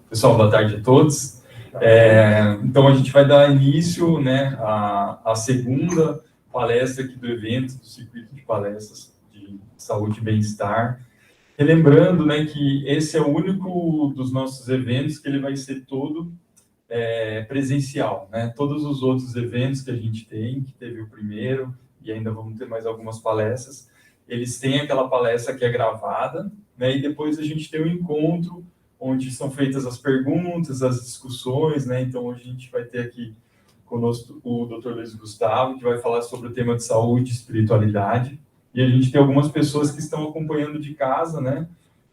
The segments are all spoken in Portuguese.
Pessoal, boa tarde a todos. Então, a gente vai dar início, né, à segunda palestra aqui do evento, do circuito de palestras de saúde e bem-estar. Relembrando, né, que esse é o único dos nossos eventos que ele vai ser todo presencial, né? Todos os outros eventos que a gente tem, que teve o primeiro, e ainda vamos ter mais algumas palestras, eles têm aquela palestra que é gravada, né? E depois a gente tem um encontro onde são feitas as perguntas, as discussões, né? Então, hoje a gente vai ter aqui conosco o Dr. Luiz Gustavo, que vai falar sobre o tema de saúde e espiritualidade. E a gente tem algumas pessoas que estão acompanhando de casa, né?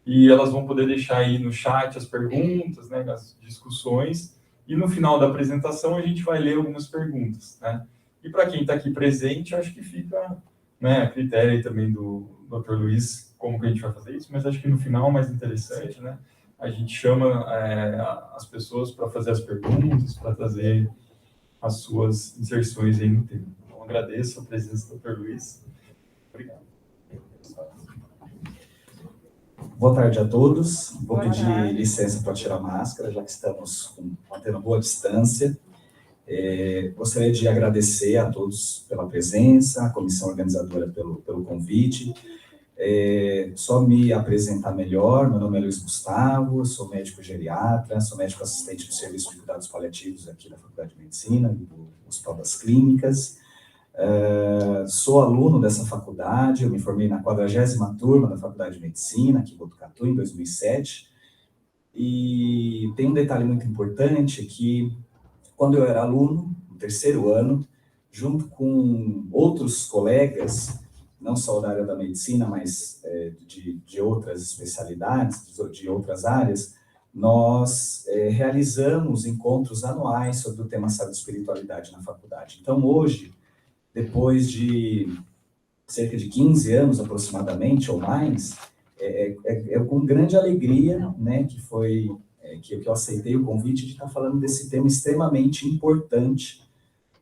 E elas vão poder deixar aí no chat as perguntas, né? As discussões. E no final da apresentação, a gente vai ler algumas perguntas, né? E para quem está aqui presente, acho que fica, né, a critério aí também do Dr. Luiz, como que a gente vai fazer isso, mas acho que no final, mais interessante, né? A gente chama as pessoas para fazer as perguntas, para trazer as suas inserções aí no tema. Então, agradeço a presença do Dr. Luiz. Obrigado. Boa tarde a todos. Vou pedir licença para tirar a máscara, já que estamos mantendo boa distância. Gostaria de agradecer a todos pela presença, a comissão organizadora pelo convite. Só me apresentar melhor, meu nome é Luiz Gustavo, sou médico geriatra, sou médico assistente do Serviço de Cuidados Paliativos aqui da Faculdade de Medicina, do Hospital das Clínicas. Sou aluno dessa faculdade, eu me formei na 40ª turma da Faculdade de Medicina, aqui em Botucatu, em 2007. E tem um detalhe muito importante que, quando eu era aluno, no 3º ano, junto com outros colegas, não só da área da medicina, mas de outras especialidades, de outras áreas, nós realizamos encontros anuais sobre o tema saúde e espiritualidade na faculdade. Então, hoje, depois de cerca de 15 anos aproximadamente, ou mais, com grande alegria, né, que eu aceitei o convite de estar falando desse tema extremamente importante,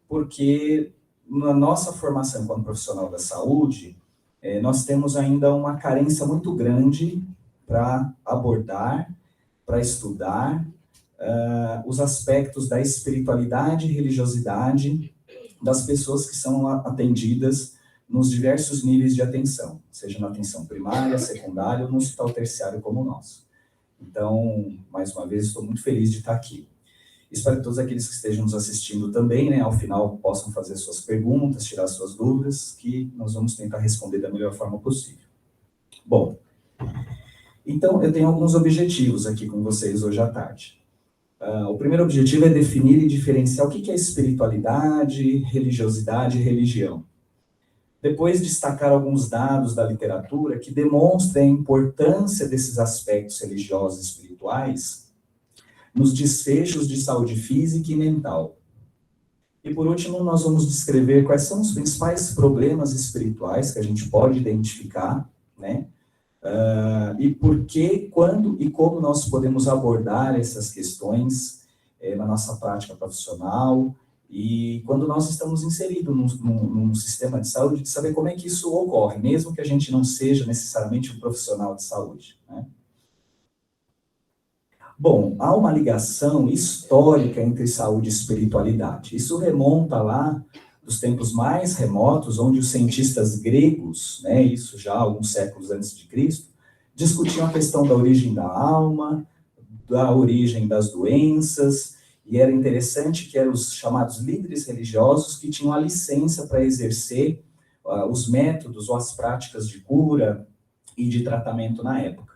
porque na nossa formação como profissional da saúde, nós temos ainda uma carência muito grande para abordar, para estudar os aspectos da espiritualidade e religiosidade das pessoas que são atendidas nos diversos níveis de atenção, seja na atenção primária, secundária ou no hospital terciário como o nosso. Então, mais uma vez, estou muito feliz de estar aqui. Espero que todos aqueles que estejam nos assistindo também, né, ao final, possam fazer suas perguntas, tirar suas dúvidas, que nós vamos tentar responder da melhor forma possível. Bom, então eu tenho alguns objetivos aqui com vocês hoje à tarde. O primeiro objetivo é definir e diferenciar o que é espiritualidade, religiosidade e religião. Depois, destacar alguns dados da literatura que demonstram a importância desses aspectos religiosos e espirituais nos desfechos de saúde física e mental. E, por último, nós vamos descrever quais são os principais problemas espirituais que a gente pode identificar, né? E por que, quando e como nós podemos abordar essas questões na nossa prática profissional e quando nós estamos inseridos num sistema de saúde, de saber como é que isso ocorre, mesmo que a gente não seja necessariamente um profissional de saúde, né? Bom, há uma ligação histórica entre saúde e espiritualidade. Isso remonta lá dos tempos mais remotos, onde os cientistas gregos, né, isso já alguns séculos antes de Cristo, discutiam a questão da origem da alma, da origem das doenças, e era interessante que eram os chamados líderes religiosos que tinham a licença para exercer os métodos ou as práticas de cura e de tratamento na época.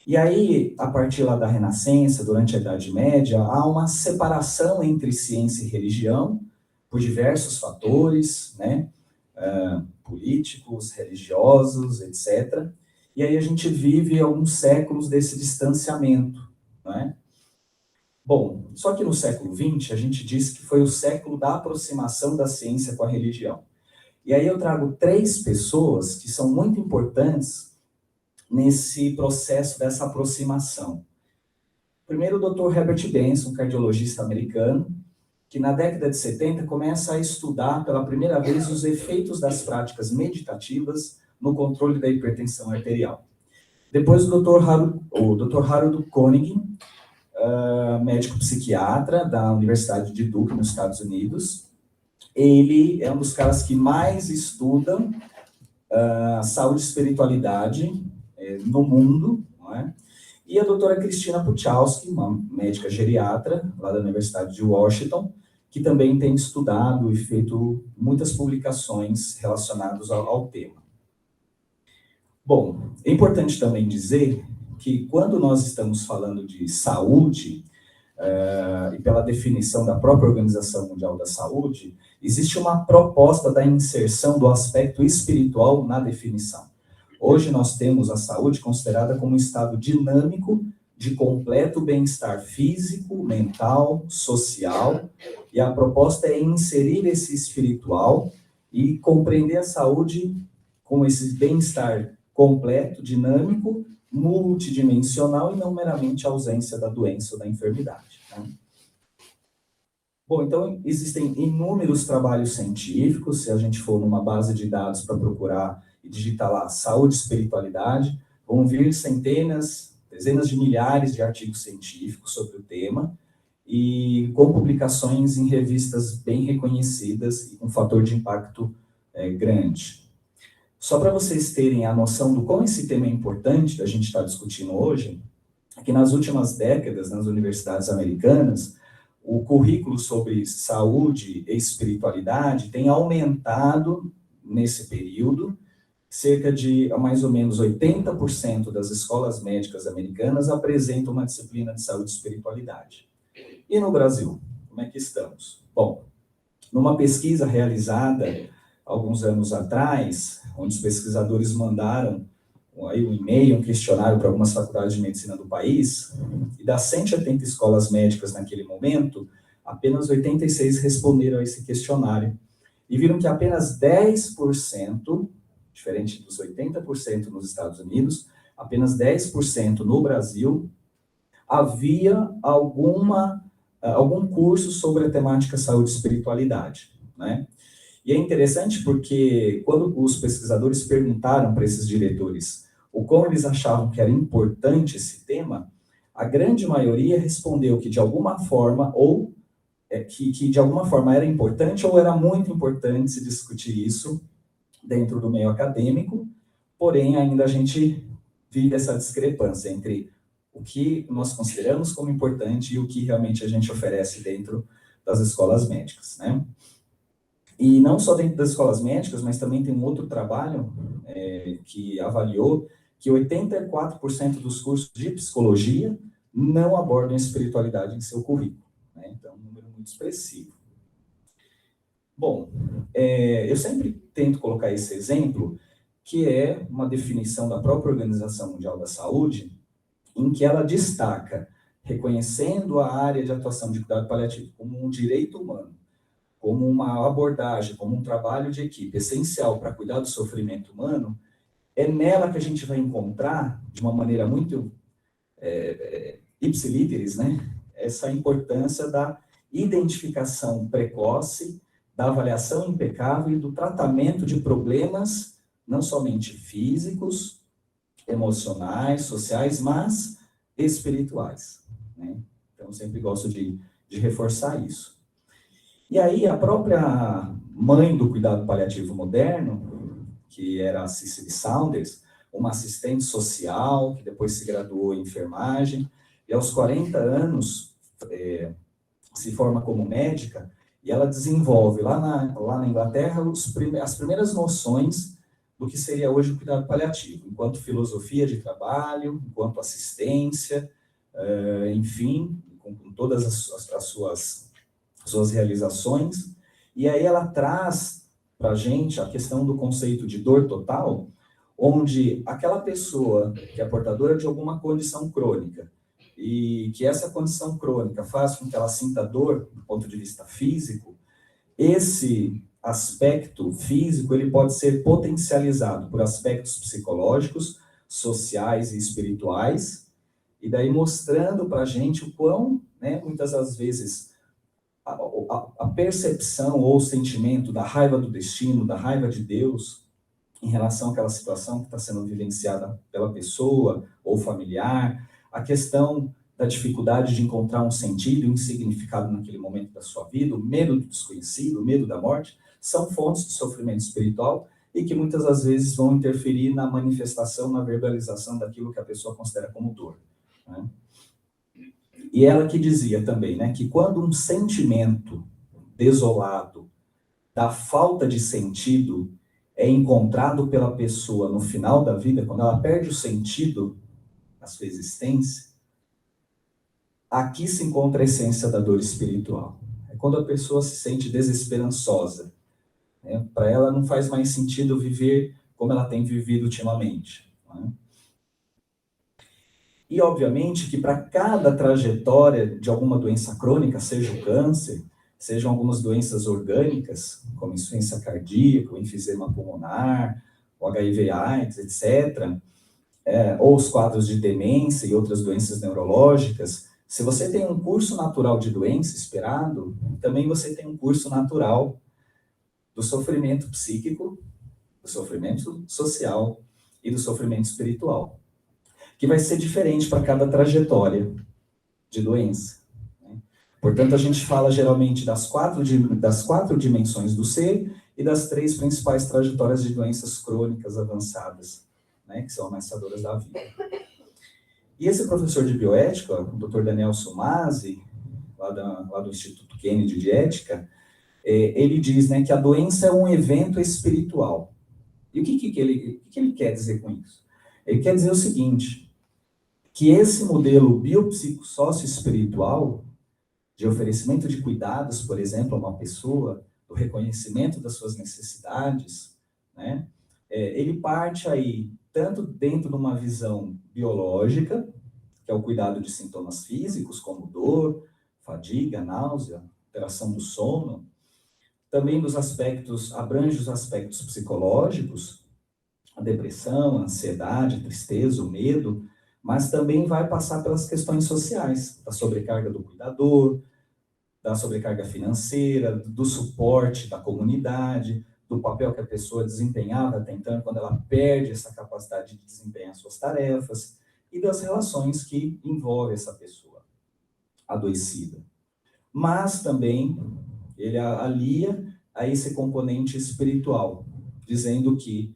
E aí, a partir lá da Renascença, durante a Idade Média, há uma separação entre ciência e religião, por diversos fatores, né, políticos, religiosos, etc. E aí a gente vive alguns séculos desse distanciamento, né? Bom, só que no século XX, a gente diz que foi o século da aproximação da ciência com a religião. E aí eu trago 3 pessoas que são muito importantes nesse processo dessa aproximação. Primeiro, o Dr. Herbert Benson, cardiologista americano, que na década de 70 começa a estudar pela primeira vez os efeitos das práticas meditativas no controle da hipertensão arterial. Depois o Dr. Harold Koenig, médico psiquiatra da Universidade de Duke, nos Estados Unidos. Ele é um dos caras que mais estudam saúde e espiritualidade no mundo, não é? E a doutora Cristina Puchalski, uma médica geriatra lá da Universidade de Washington, que também tem estudado e feito muitas publicações relacionadas ao tema. Bom, é importante também dizer que quando nós estamos falando de saúde, e pela definição da própria Organização Mundial da Saúde, existe uma proposta da inserção do aspecto espiritual na definição. Hoje nós temos a saúde considerada como um estado dinâmico de completo bem-estar físico, mental, social, e a proposta é inserir esse espiritual e compreender a saúde com esse bem-estar completo, dinâmico, multidimensional e não meramente a ausência da doença ou da enfermidade. Né? Bom, então existem inúmeros trabalhos científicos, se a gente for numa base de dados para procurar e digitar lá saúde e espiritualidade, vão vir centenas, dezenas de milhares de artigos científicos sobre o tema, e com publicações em revistas bem reconhecidas e com fator de impacto grande. Só para vocês terem a noção do como esse tema é importante, da gente estar discutindo hoje, é que nas últimas décadas, nas universidades americanas, o currículo sobre saúde e espiritualidade tem aumentado nesse período. Cerca de mais ou menos 80% das escolas médicas americanas apresentam uma disciplina de saúde e espiritualidade. E no Brasil, como é que estamos? Bom, numa pesquisa realizada alguns anos atrás, onde os pesquisadores mandaram aí um e-mail, um questionário para algumas faculdades de medicina do país, e das 180 escolas médicas naquele momento, apenas 86 responderam a esse questionário, e viram que apenas 10%, diferente dos 80% nos Estados Unidos, apenas 10% no Brasil, havia algum curso sobre a temática saúde e espiritualidade, né? E é interessante porque quando os pesquisadores perguntaram para esses diretores o como eles achavam que era importante esse tema, a grande maioria respondeu que de alguma forma, que de alguma forma era importante ou era muito importante se discutir isso dentro do meio acadêmico, porém ainda a gente vive essa discrepância entre o que nós consideramos como importante e o que realmente a gente oferece dentro das escolas médicas, né? E não só dentro das escolas médicas, mas também tem um outro trabalho que avaliou que 84% dos cursos de psicologia não abordam a espiritualidade em seu currículo, né? Então, um número muito expressivo. Bom, eu sempre tento colocar esse exemplo, que é uma definição da própria Organização Mundial da Saúde, em que ela destaca, reconhecendo a área de atuação de cuidado paliativo como um direito humano, como uma abordagem, como um trabalho de equipe essencial para cuidar do sofrimento humano, é nela que a gente vai encontrar, de uma maneira muito ipsilíteris, né, essa importância da identificação precoce, da avaliação impecável e do tratamento de problemas, não somente físicos, emocionais, sociais, mas espirituais, né? Então, eu sempre gosto de reforçar isso. E aí, a própria mãe do cuidado paliativo moderno, que era a Cicely Saunders, uma assistente social, que depois se graduou em enfermagem, e aos 40 anos se forma como médica, e ela desenvolve lá na Inglaterra as primeiras noções do que seria hoje o cuidado paliativo, enquanto filosofia de trabalho, enquanto assistência, enfim, com todas as suas realizações. E aí ela traz para a gente a questão do conceito de dor total, onde aquela pessoa que é portadora de alguma condição crônica, e que essa condição crônica faz com que ela sinta dor do ponto de vista físico, esse aspecto físico ele pode ser potencializado por aspectos psicológicos, sociais e espirituais, e daí mostrando para a gente o quão, né, muitas das vezes, a percepção ou o sentimento da raiva do destino, da raiva de Deus, em relação àquela situação que está sendo vivenciada pela pessoa ou familiar, a questão da dificuldade de encontrar um sentido e um significado naquele momento da sua vida, o medo do desconhecido, o medo da morte, são fontes de sofrimento espiritual e que muitas das vezes vão interferir na manifestação, na verbalização daquilo que a pessoa considera como dor, né? E ela que dizia também, né, que quando um sentimento desolado da falta de sentido é encontrado pela pessoa no final da vida, quando ela perde o sentido da sua existência, aqui se encontra a essência da dor espiritual. É quando a pessoa se sente desesperançosa, né? Para ela não faz mais sentido viver como ela tem vivido ultimamente, né? E, obviamente, que para cada trajetória de alguma doença crônica, seja o câncer, sejam algumas doenças orgânicas, como insuficiência cardíaca, o enfisema pulmonar, o HIV/AIDS, etc., ou os quadros de demência e outras doenças neurológicas, se você tem um curso natural de doença esperado, também você tem um curso natural do sofrimento psíquico, do sofrimento social e do sofrimento espiritual, que vai ser diferente para cada trajetória de doença, né? Portanto, a gente fala geralmente das quatro dimensões do ser e das 3 principais trajetórias de doenças crônicas avançadas, né, que são ameaçadoras da vida. E esse professor de bioética, o Dr. Daniel Sumasi, lá do Instituto Kennedy de Ética, ele diz, né, que a doença é um evento espiritual. E o que ele quer dizer com isso? Ele quer dizer o seguinte, que esse modelo biopsicossócio-espiritual, de oferecimento de cuidados, por exemplo, a uma pessoa, do reconhecimento das suas necessidades, né, ele parte aí, tanto dentro de uma visão biológica, que é o cuidado de sintomas físicos, como dor, fadiga, náusea, alteração do sono, também abrange os aspectos psicológicos, a depressão, a ansiedade, a tristeza, o medo, mas também vai passar pelas questões sociais, da sobrecarga do cuidador, da sobrecarga financeira, do suporte da comunidade, do papel que a pessoa desempenhava tentando quando ela perde essa capacidade de desempenhar suas tarefas, e das relações que envolvem essa pessoa adoecida. Mas também ele alia a esse componente espiritual, dizendo que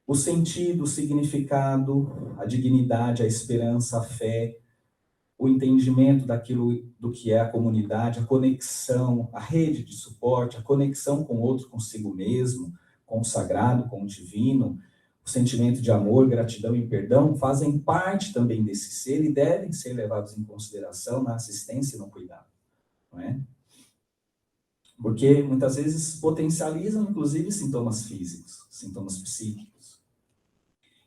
o sentido, o significado, a dignidade, a esperança, a fé, o entendimento daquilo do que é a comunidade, a conexão, a rede de suporte, a conexão com o outro, consigo mesmo, com o sagrado, com o divino, o sentimento de amor, gratidão e perdão, fazem parte também desse ser e devem ser levados em consideração na assistência e no cuidado, não é? Porque muitas vezes potencializam, inclusive, sintomas físicos, sintomas psíquicos.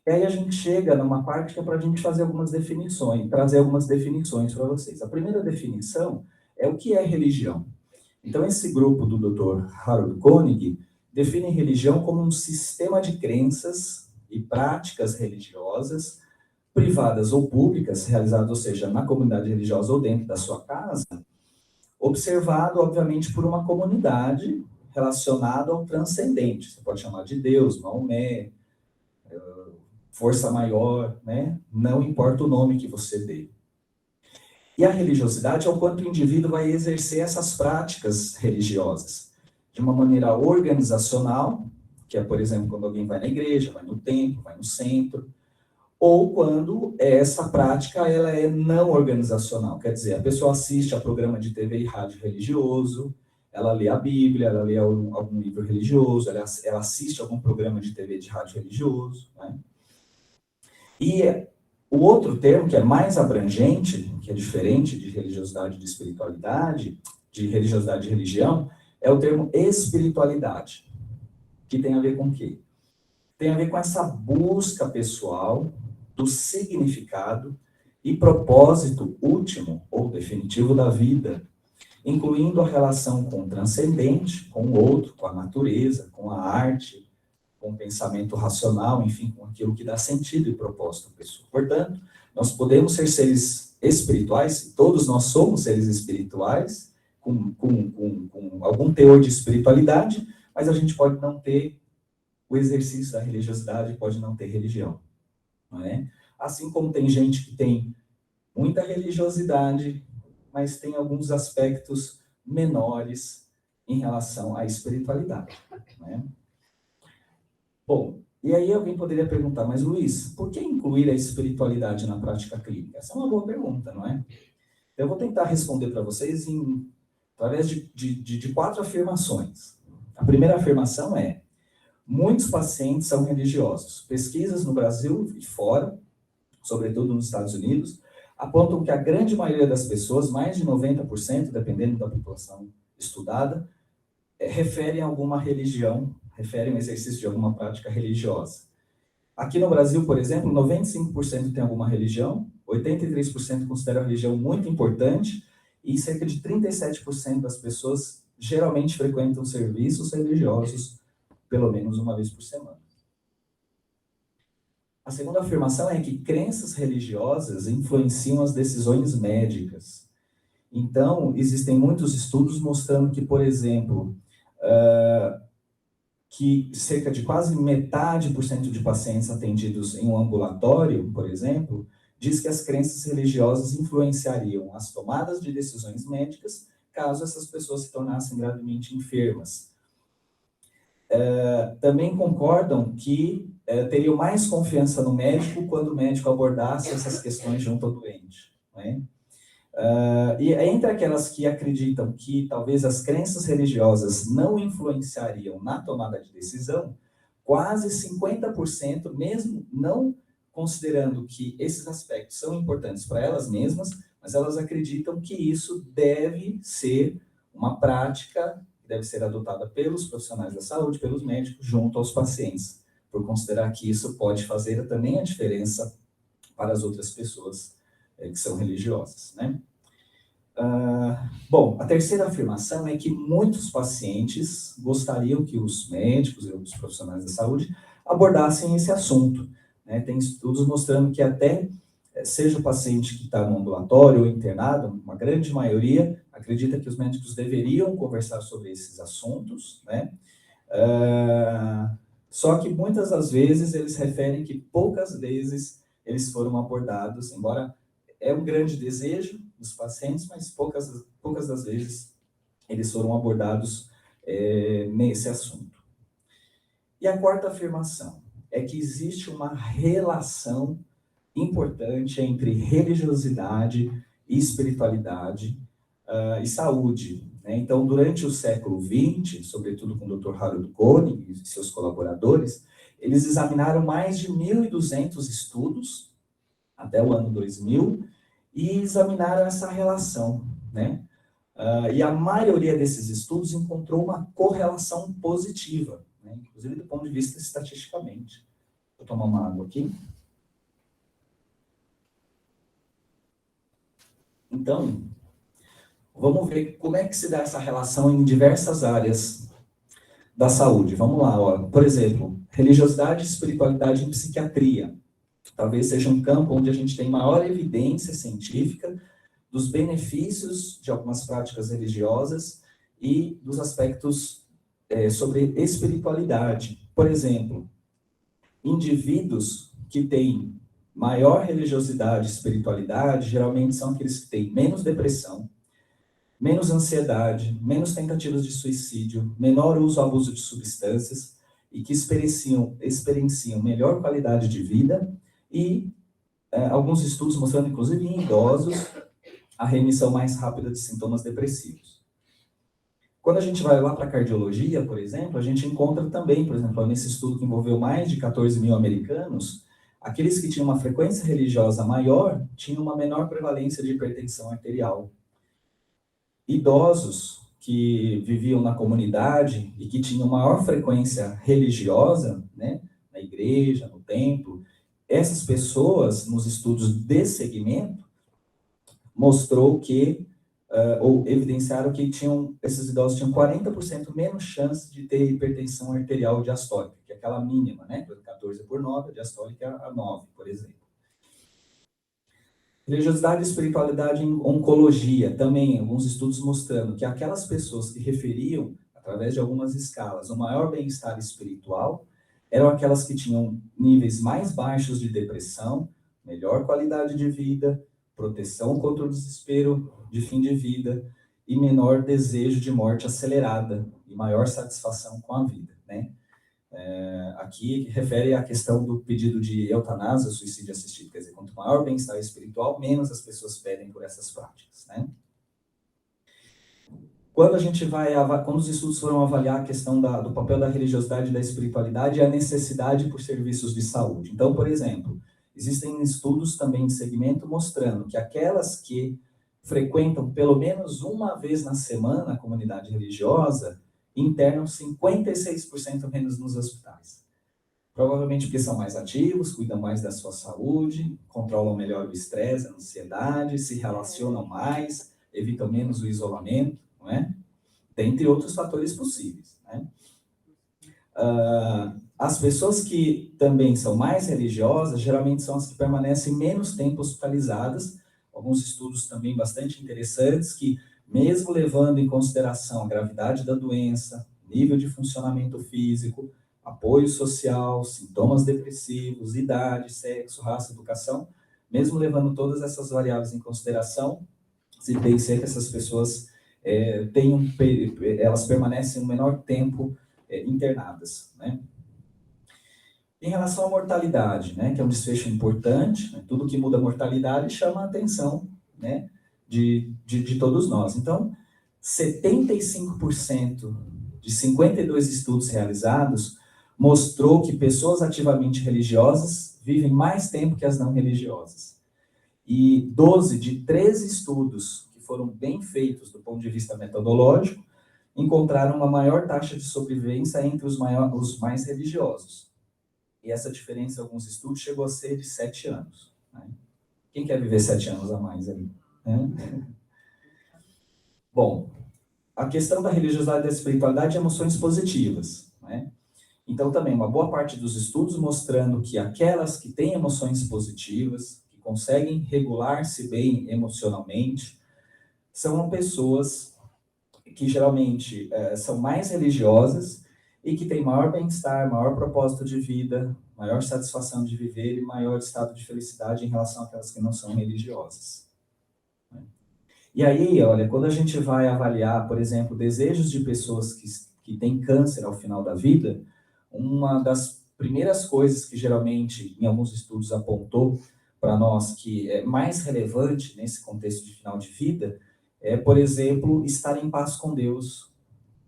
E aí a gente chega numa parte que é para a gente fazer algumas definições, trazer algumas definições para vocês. A primeira definição é o que é religião. Então, esse grupo do Dr. Harold Koenig define religião como um sistema de crenças e práticas religiosas, privadas ou públicas, realizadas, ou seja, na comunidade religiosa ou dentro da sua casa, observado, obviamente, por uma comunidade relacionada ao transcendente. Você pode chamar de Deus, Maomé, força maior, né? Não importa o nome que você dê. E a religiosidade é o quanto o indivíduo vai exercer essas práticas religiosas de uma maneira organizacional, que é, por exemplo, quando alguém vai na igreja, vai no templo, vai no centro, ou quando essa prática ela é não organizacional, quer dizer, a pessoa assiste a programa de TV e rádio religioso, ela lê a Bíblia, ela lê algum livro religioso, ela assiste algum programa de TV e de rádio religioso, né? E o outro termo, que é mais abrangente, que é diferente de religiosidade e de espiritualidade, de religiosidade e religião, é o termo espiritualidade, que tem a ver com o quê? Tem a ver com essa busca pessoal do significado e propósito último ou definitivo da vida, incluindo a relação com o transcendente, com o outro, com a natureza, com a arte, com o pensamento racional, enfim, com aquilo que dá sentido e propósito à pessoa. Portanto, nós podemos ser seres espirituais, todos nós somos seres espirituais, com algum teor de espiritualidade, mas a gente pode não ter o exercício da religiosidade pode não ter religião, não é? Assim como tem gente que tem muita religiosidade, mas tem alguns aspectos menores em relação à espiritualidade, né? Bom, e aí alguém poderia perguntar, mas Luiz, por que incluir a espiritualidade na prática clínica? Essa é uma boa pergunta, não é? Eu vou tentar responder para vocês através de 4 afirmações. A primeira afirmação é: muitos pacientes são religiosos. Pesquisas no Brasil e fora, sobretudo nos Estados Unidos, apontam que a grande maioria das pessoas, mais de 90%, dependendo da população estudada, referem a alguma religião, referem ao exercício de alguma prática religiosa. Aqui no Brasil, por exemplo, 95% tem alguma religião, 83% consideram a religião muito importante e cerca de 37% das pessoas geralmente frequentam serviços religiosos pelo menos uma vez por semana. A segunda afirmação é que crenças religiosas influenciam as decisões médicas. Então, existem muitos estudos mostrando que, por exemplo, que cerca de quase metade por cento de pacientes atendidos em um ambulatório, por exemplo, diz que as crenças religiosas influenciariam as tomadas de decisões médicas caso essas pessoas se tornassem gravemente enfermas. Também concordam que teriam mais confiança no médico quando o médico abordasse essas questões junto ao doente, né? E entre aquelas que acreditam que talvez as crenças religiosas não influenciariam na tomada de decisão, quase 50%, mesmo não considerando que esses aspectos são importantes para elas mesmas, mas elas acreditam que isso deve ser uma prática que deve ser adotada pelos profissionais da saúde, pelos médicos, junto aos pacientes, por considerar que isso pode fazer também a diferença para as outras pessoas que são religiosas, né? Bom, a terceira afirmação é que muitos pacientes gostariam que os médicos e os profissionais da saúde abordassem esse assunto, né? Tem estudos mostrando que até seja o paciente que está no ambulatório ou internado, uma grande maioria acredita que os médicos deveriam conversar sobre esses assuntos, né? Só que muitas das vezes eles referem que poucas vezes eles foram abordados, embora é um grande desejo dos pacientes, mas poucas das vezes eles foram abordados nesse assunto. E a quarta afirmação é que existe uma relação importante entre religiosidade e espiritualidade e saúde, né? Então, durante o século XX, sobretudo com o Dr. Harold Koenig e seus colaboradores, eles examinaram mais de 1.200 estudos até o ano 2000 e examinaram essa relação, né? E a maioria desses estudos encontrou uma correlação positiva, né? Inclusive do ponto de vista estatisticamente. Vou tomar uma água aqui. Então, vamos ver como é que se dá essa relação em diversas áreas da saúde. Vamos lá, ó. Por exemplo, religiosidade e espiritualidade em psiquiatria. Talvez seja um campo onde a gente tem maior evidência científica dos benefícios de algumas práticas religiosas e dos aspectos sobre espiritualidade. Por exemplo, indivíduos que têm maior religiosidade e espiritualidade, geralmente são aqueles que têm menos depressão, menos ansiedade, menos tentativas de suicídio, menor uso ou abuso de substâncias e que experienciam melhor qualidade de vida e alguns estudos mostrando, inclusive em idosos, a remissão mais rápida de sintomas depressivos. Quando a gente vai lá para a cardiologia, por exemplo, a gente encontra também, por exemplo, nesse estudo que envolveu mais de 14 mil americanos, aqueles que tinham uma frequência religiosa maior tinham uma menor prevalência de hipertensão arterial. Idosos que viviam na comunidade e que tinham maior frequência religiosa, né, na igreja, no templo, essas pessoas, nos estudos de segmento, mostrou que, ou evidenciaram que esses idosos tinham 40% menos chance de ter hipertensão arterial diastólica, que é aquela mínima, né? 14/9, a diastólica a 9, por exemplo. Religiosidade e espiritualidade em oncologia, também alguns estudos mostrando que aquelas pessoas que referiam, através de algumas escalas, o maior bem-estar espiritual, eram aquelas que tinham níveis mais baixos de depressão, melhor qualidade de vida, proteção contra o desespero de fim de vida e menor desejo de morte acelerada e maior satisfação com a vida, né? Aqui refere à questão do pedido de eutanásia, suicídio assistido, quer dizer, quanto maior o bem-estar espiritual, menos as pessoas pedem por essas práticas, né? Quando os estudos foram avaliar a questão do papel da religiosidade e da espiritualidade e a necessidade por serviços de saúde. Então, por exemplo, existem estudos também de segmento mostrando que aquelas que frequentam pelo menos uma vez na semana a comunidade religiosa internam 56% menos nos hospitais. Provavelmente porque são mais ativos, cuidam mais da sua saúde, controlam melhor o estresse, a ansiedade, se relacionam mais, evitam menos o isolamento, não é? Dentre outros fatores possíveis, né? As pessoas que também são mais religiosas, geralmente são as que permanecem menos tempo hospitalizadas. Alguns estudos também bastante interessantes que, mesmo levando em consideração a gravidade da doença, nível de funcionamento físico, apoio social, sintomas depressivos, idade, sexo, raça, educação, mesmo levando todas essas variáveis em consideração, se pensa que essas pessoas elas permanecem um menor tempo internadas, né? Em relação à mortalidade, né, que é um desfecho importante, né, tudo que muda a mortalidade chama a atenção, né, de todos nós. Então, 75% de 52 estudos realizados mostrou que pessoas ativamente religiosas vivem mais tempo que as não religiosas. E 12 de 13 estudos que foram bem feitos do ponto de vista metodológico encontraram uma maior taxa de sobrevivência entre os mais religiosos. E essa diferença em alguns estudos chegou a ser de 7 anos. Né? Quem quer viver 7 anos a mais aí? Né? Bom, a questão da religiosidade e da espiritualidade é emoções positivas. Né? Então, também, uma boa parte dos estudos mostrando que aquelas que têm emoções positivas, que conseguem regular-se bem emocionalmente, são pessoas que geralmente são mais religiosas e que têm maior bem-estar, maior propósito de vida, maior satisfação de viver e maior estado de felicidade em relação àquelas que não são religiosas. E aí, olha, quando a gente vai avaliar, por exemplo, desejos de pessoas que têm câncer ao final da vida, uma das primeiras coisas que geralmente, em alguns estudos, apontou para nós que é mais relevante nesse contexto de final de vida é, por exemplo, estar em paz com Deus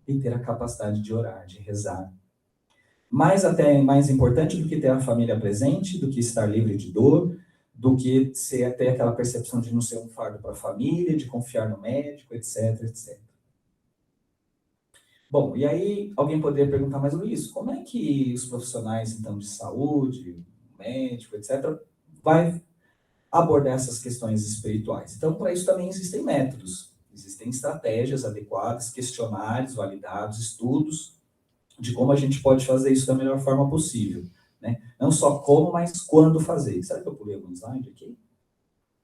e ter a capacidade de orar, de rezar. Mais até mais importante do que ter a família presente, do que estar livre de dor, do que ter aquela percepção de não ser um fardo para a família, de confiar no médico, etc, etc. Bom, e aí alguém poderia perguntar, mas Luiz, como é que os profissionais, então, de saúde, médico, etc., vai abordar essas questões espirituais? Então, para isso também existem métodos, existem estratégias adequadas, questionários validados, estudos de como a gente pode fazer isso da melhor forma possível, né? Não só como, mas quando fazer. Será que eu pulei algum slide aqui?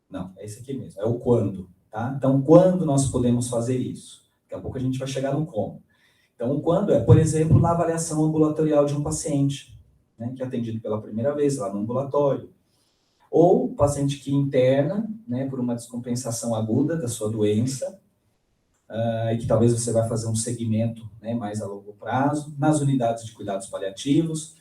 Não, é esse aqui mesmo, é o quando, tá? Então, quando nós podemos fazer isso? Daqui a pouco a gente vai chegar no como. Então, quando é, por exemplo, na avaliação ambulatorial de um paciente, né, que é atendido pela primeira vez lá no ambulatório, ou paciente que interna, né, por uma descompensação aguda da sua doença, e que talvez você vai fazer um segmento, né, mais a longo prazo, nas unidades de cuidados paliativos,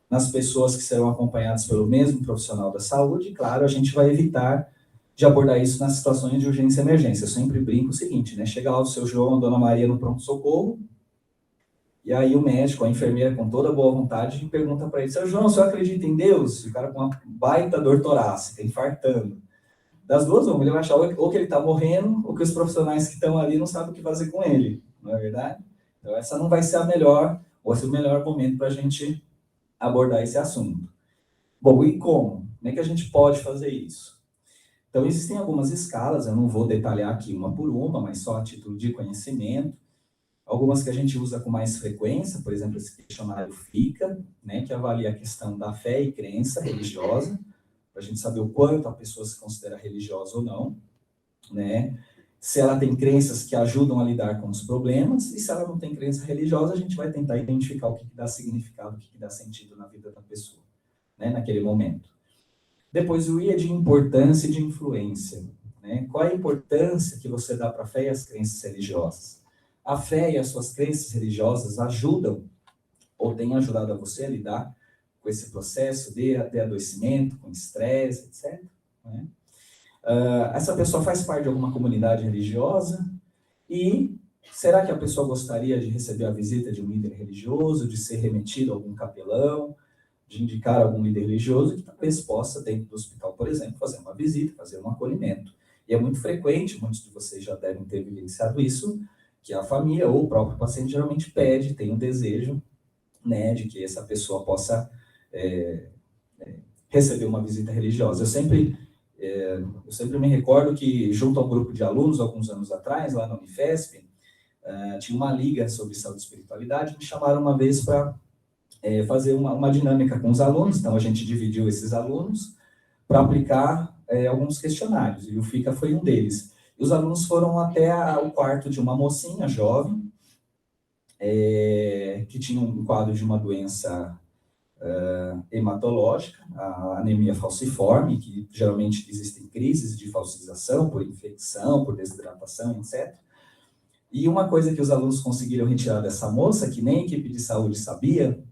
nas pessoas que serão acompanhadas pelo mesmo profissional da saúde, e claro, a gente vai evitar de abordar isso nas situações de urgência e emergência. Eu sempre brinco o seguinte, né, chega lá o seu João, a Dona Maria no pronto-socorro, e aí o médico, a enfermeira, com toda boa vontade, pergunta para ele, seu João, o senhor acredita em Deus? E o cara com uma baita dor torácica, infartando. Das duas, ele vai achar ou que ele está morrendo, ou que os profissionais que estão ali não sabem o que fazer com ele, não é verdade? Então, essa não vai ser a melhor, ou esse é o melhor momento para a gente abordar esse assunto. Bom, e como? Como é que a gente pode fazer isso? Então, existem algumas escalas, eu não vou detalhar aqui uma por uma, mas só a título de conhecimento. Algumas que a gente usa com mais frequência, por exemplo, esse questionário FICA, né, que avalia a questão da fé e crença religiosa, para a gente saber o quanto a pessoa se considera religiosa ou não, né? se ela tem crenças que ajudam a lidar com os problemas, e se ela não tem crença religiosa, a gente vai tentar identificar o que dá significado, o que dá sentido na vida da pessoa, né, naquele momento. Depois, o I é de importância e de influência, né? Qual é a importância que você dá para a fé e as crenças religiosas? A fé e as suas crenças religiosas ajudam, ou têm ajudado a você a lidar com esse processo de adoecimento, com estresse, etc., né? Essa pessoa faz parte de alguma comunidade religiosa e será que a pessoa gostaria de receber a visita de um líder religioso, de ser remetido a algum capelão, de indicar algum líder religioso que talvez possa, dentro do hospital, por exemplo, fazer uma visita, fazer um acolhimento? E é muito frequente, muitos de vocês já devem ter vivenciado isso, que a família ou o próprio paciente geralmente pede, tem um desejo, né, de que essa pessoa possa receber uma visita religiosa. Eu sempre me recordo que, junto ao grupo de alunos, alguns anos atrás, lá na Unifesp, tinha uma liga sobre saúde e espiritualidade, me chamaram uma vez para fazer uma dinâmica com os alunos, então a gente dividiu esses alunos para aplicar alguns questionários, e o FICA foi um deles. E os alunos foram até o quarto de uma mocinha jovem, que tinha um quadro de uma doença hematológica, a anemia falciforme, que geralmente existem crises de falcização por infecção, por desidratação, etc. E uma coisa que os alunos conseguiram retirar dessa moça, que nem a equipe de saúde sabia,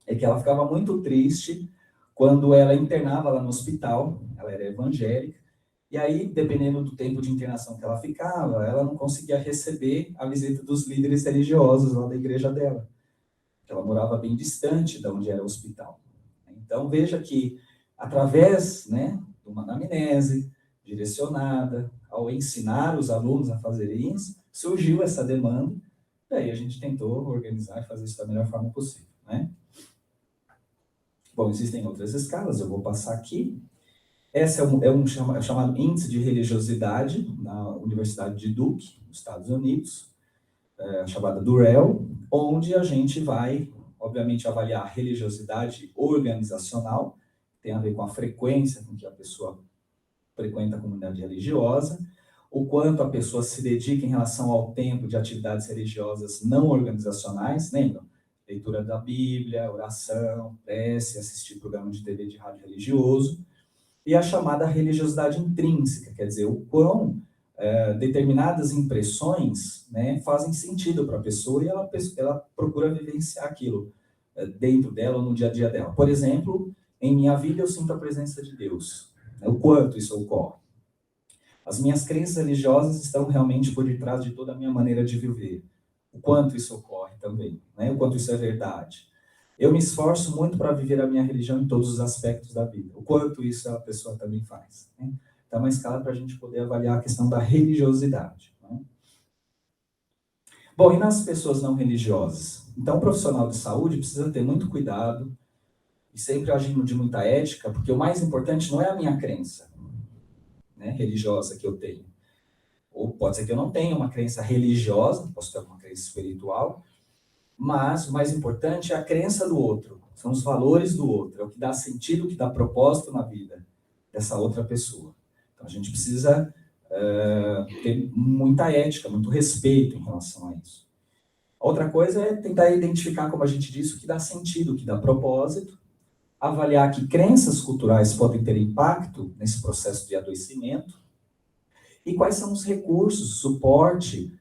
é que ela ficava muito triste quando ela internava lá no hospital, ela era evangélica, e aí, dependendo do tempo de internação que ela ficava, ela não conseguia receber a visita dos líderes religiosos lá da igreja dela. Ela morava bem distante de onde era o hospital. Então, veja que, através, né, de uma anamnese direcionada, ao ensinar os alunos a fazerem isso, surgiu essa demanda, e aí a gente tentou organizar e fazer isso da melhor forma possível, né? Bom, existem outras escalas, eu vou passar aqui. Essa é chamado Índice de Religiosidade, na Universidade de Duke, nos Estados Unidos, chamada Durrell, onde a gente vai, obviamente, avaliar a religiosidade organizacional, tem a ver com a frequência com que a pessoa frequenta a comunidade religiosa, o quanto a pessoa se dedica em relação ao tempo de atividades religiosas não organizacionais, lembram? Leitura da Bíblia, oração, prece, assistir programa de TV de rádio religioso, e a chamada religiosidade intrínseca, quer dizer, o quão determinadas impressões, né, fazem sentido para a pessoa e ela procura vivenciar aquilo dentro dela ou no dia a dia dela. Por exemplo, em minha vida eu sinto a presença de Deus, né, o quanto isso ocorre. As minhas crenças religiosas estão realmente por detrás de toda a minha maneira de viver. O quanto isso ocorre também, né, o quanto isso é verdade. Eu me esforço muito para viver a minha religião em todos os aspectos da vida. O quanto isso a pessoa também faz, né? Então, é uma escala para a gente poder avaliar a questão da religiosidade, né? Bom, e nas pessoas não religiosas? Então, o profissional de saúde precisa ter muito cuidado e sempre agindo de muita ética, porque o mais importante não é a minha crença, né, religiosa que eu tenho. Ou pode ser que eu não tenha uma crença religiosa, posso ter uma crença espiritual, mas o mais importante é a crença do outro, são os valores do outro, é o que dá sentido, o que dá propósito na vida dessa outra pessoa. Então, a gente precisa ter muita ética, muito respeito em relação a isso. Outra coisa é tentar identificar, como a gente disse, o que dá sentido, o que dá propósito, avaliar que crenças culturais podem ter impacto nesse processo de adoecimento e quais são os recursos, suporte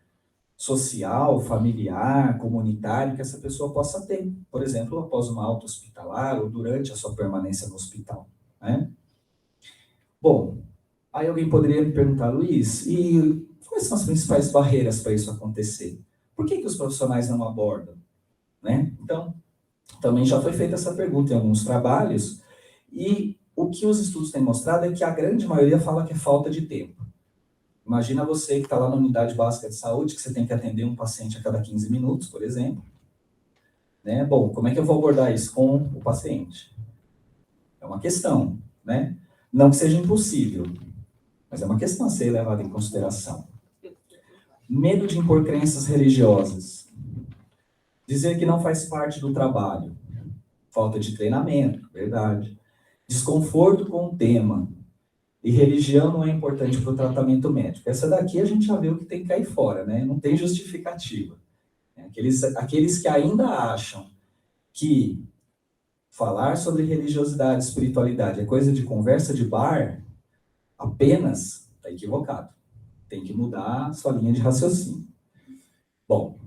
social, familiar, comunitário que essa pessoa possa ter. Por exemplo, após uma alta hospitalar ou durante a sua permanência no hospital, né? Bom, aí alguém poderia me perguntar, Luiz, e quais são as principais barreiras para isso acontecer? Por que os profissionais não abordam, né? Então, também já foi feita essa pergunta em alguns trabalhos, e o que os estudos têm mostrado é que a grande maioria fala que é falta de tempo. Imagina você que está lá na unidade básica de saúde, que você tem que atender um paciente a cada 15 minutos, por exemplo, né? Bom, como é que eu vou abordar isso com o paciente? É uma questão, né? Não que seja impossível, mas é uma questão a ser levada em consideração. Medo de impor crenças religiosas. Dizer que não faz parte do trabalho. Falta de treinamento, verdade. Desconforto com o tema. E religião não é importante para o tratamento médico. Essa daqui a gente já viu que tem que cair fora, né? Não tem justificativa. Aqueles que ainda acham que falar sobre religiosidade, espiritualidade é coisa de conversa de bar, apenas está equivocado. Tem que mudar a sua linha de raciocínio. Bom,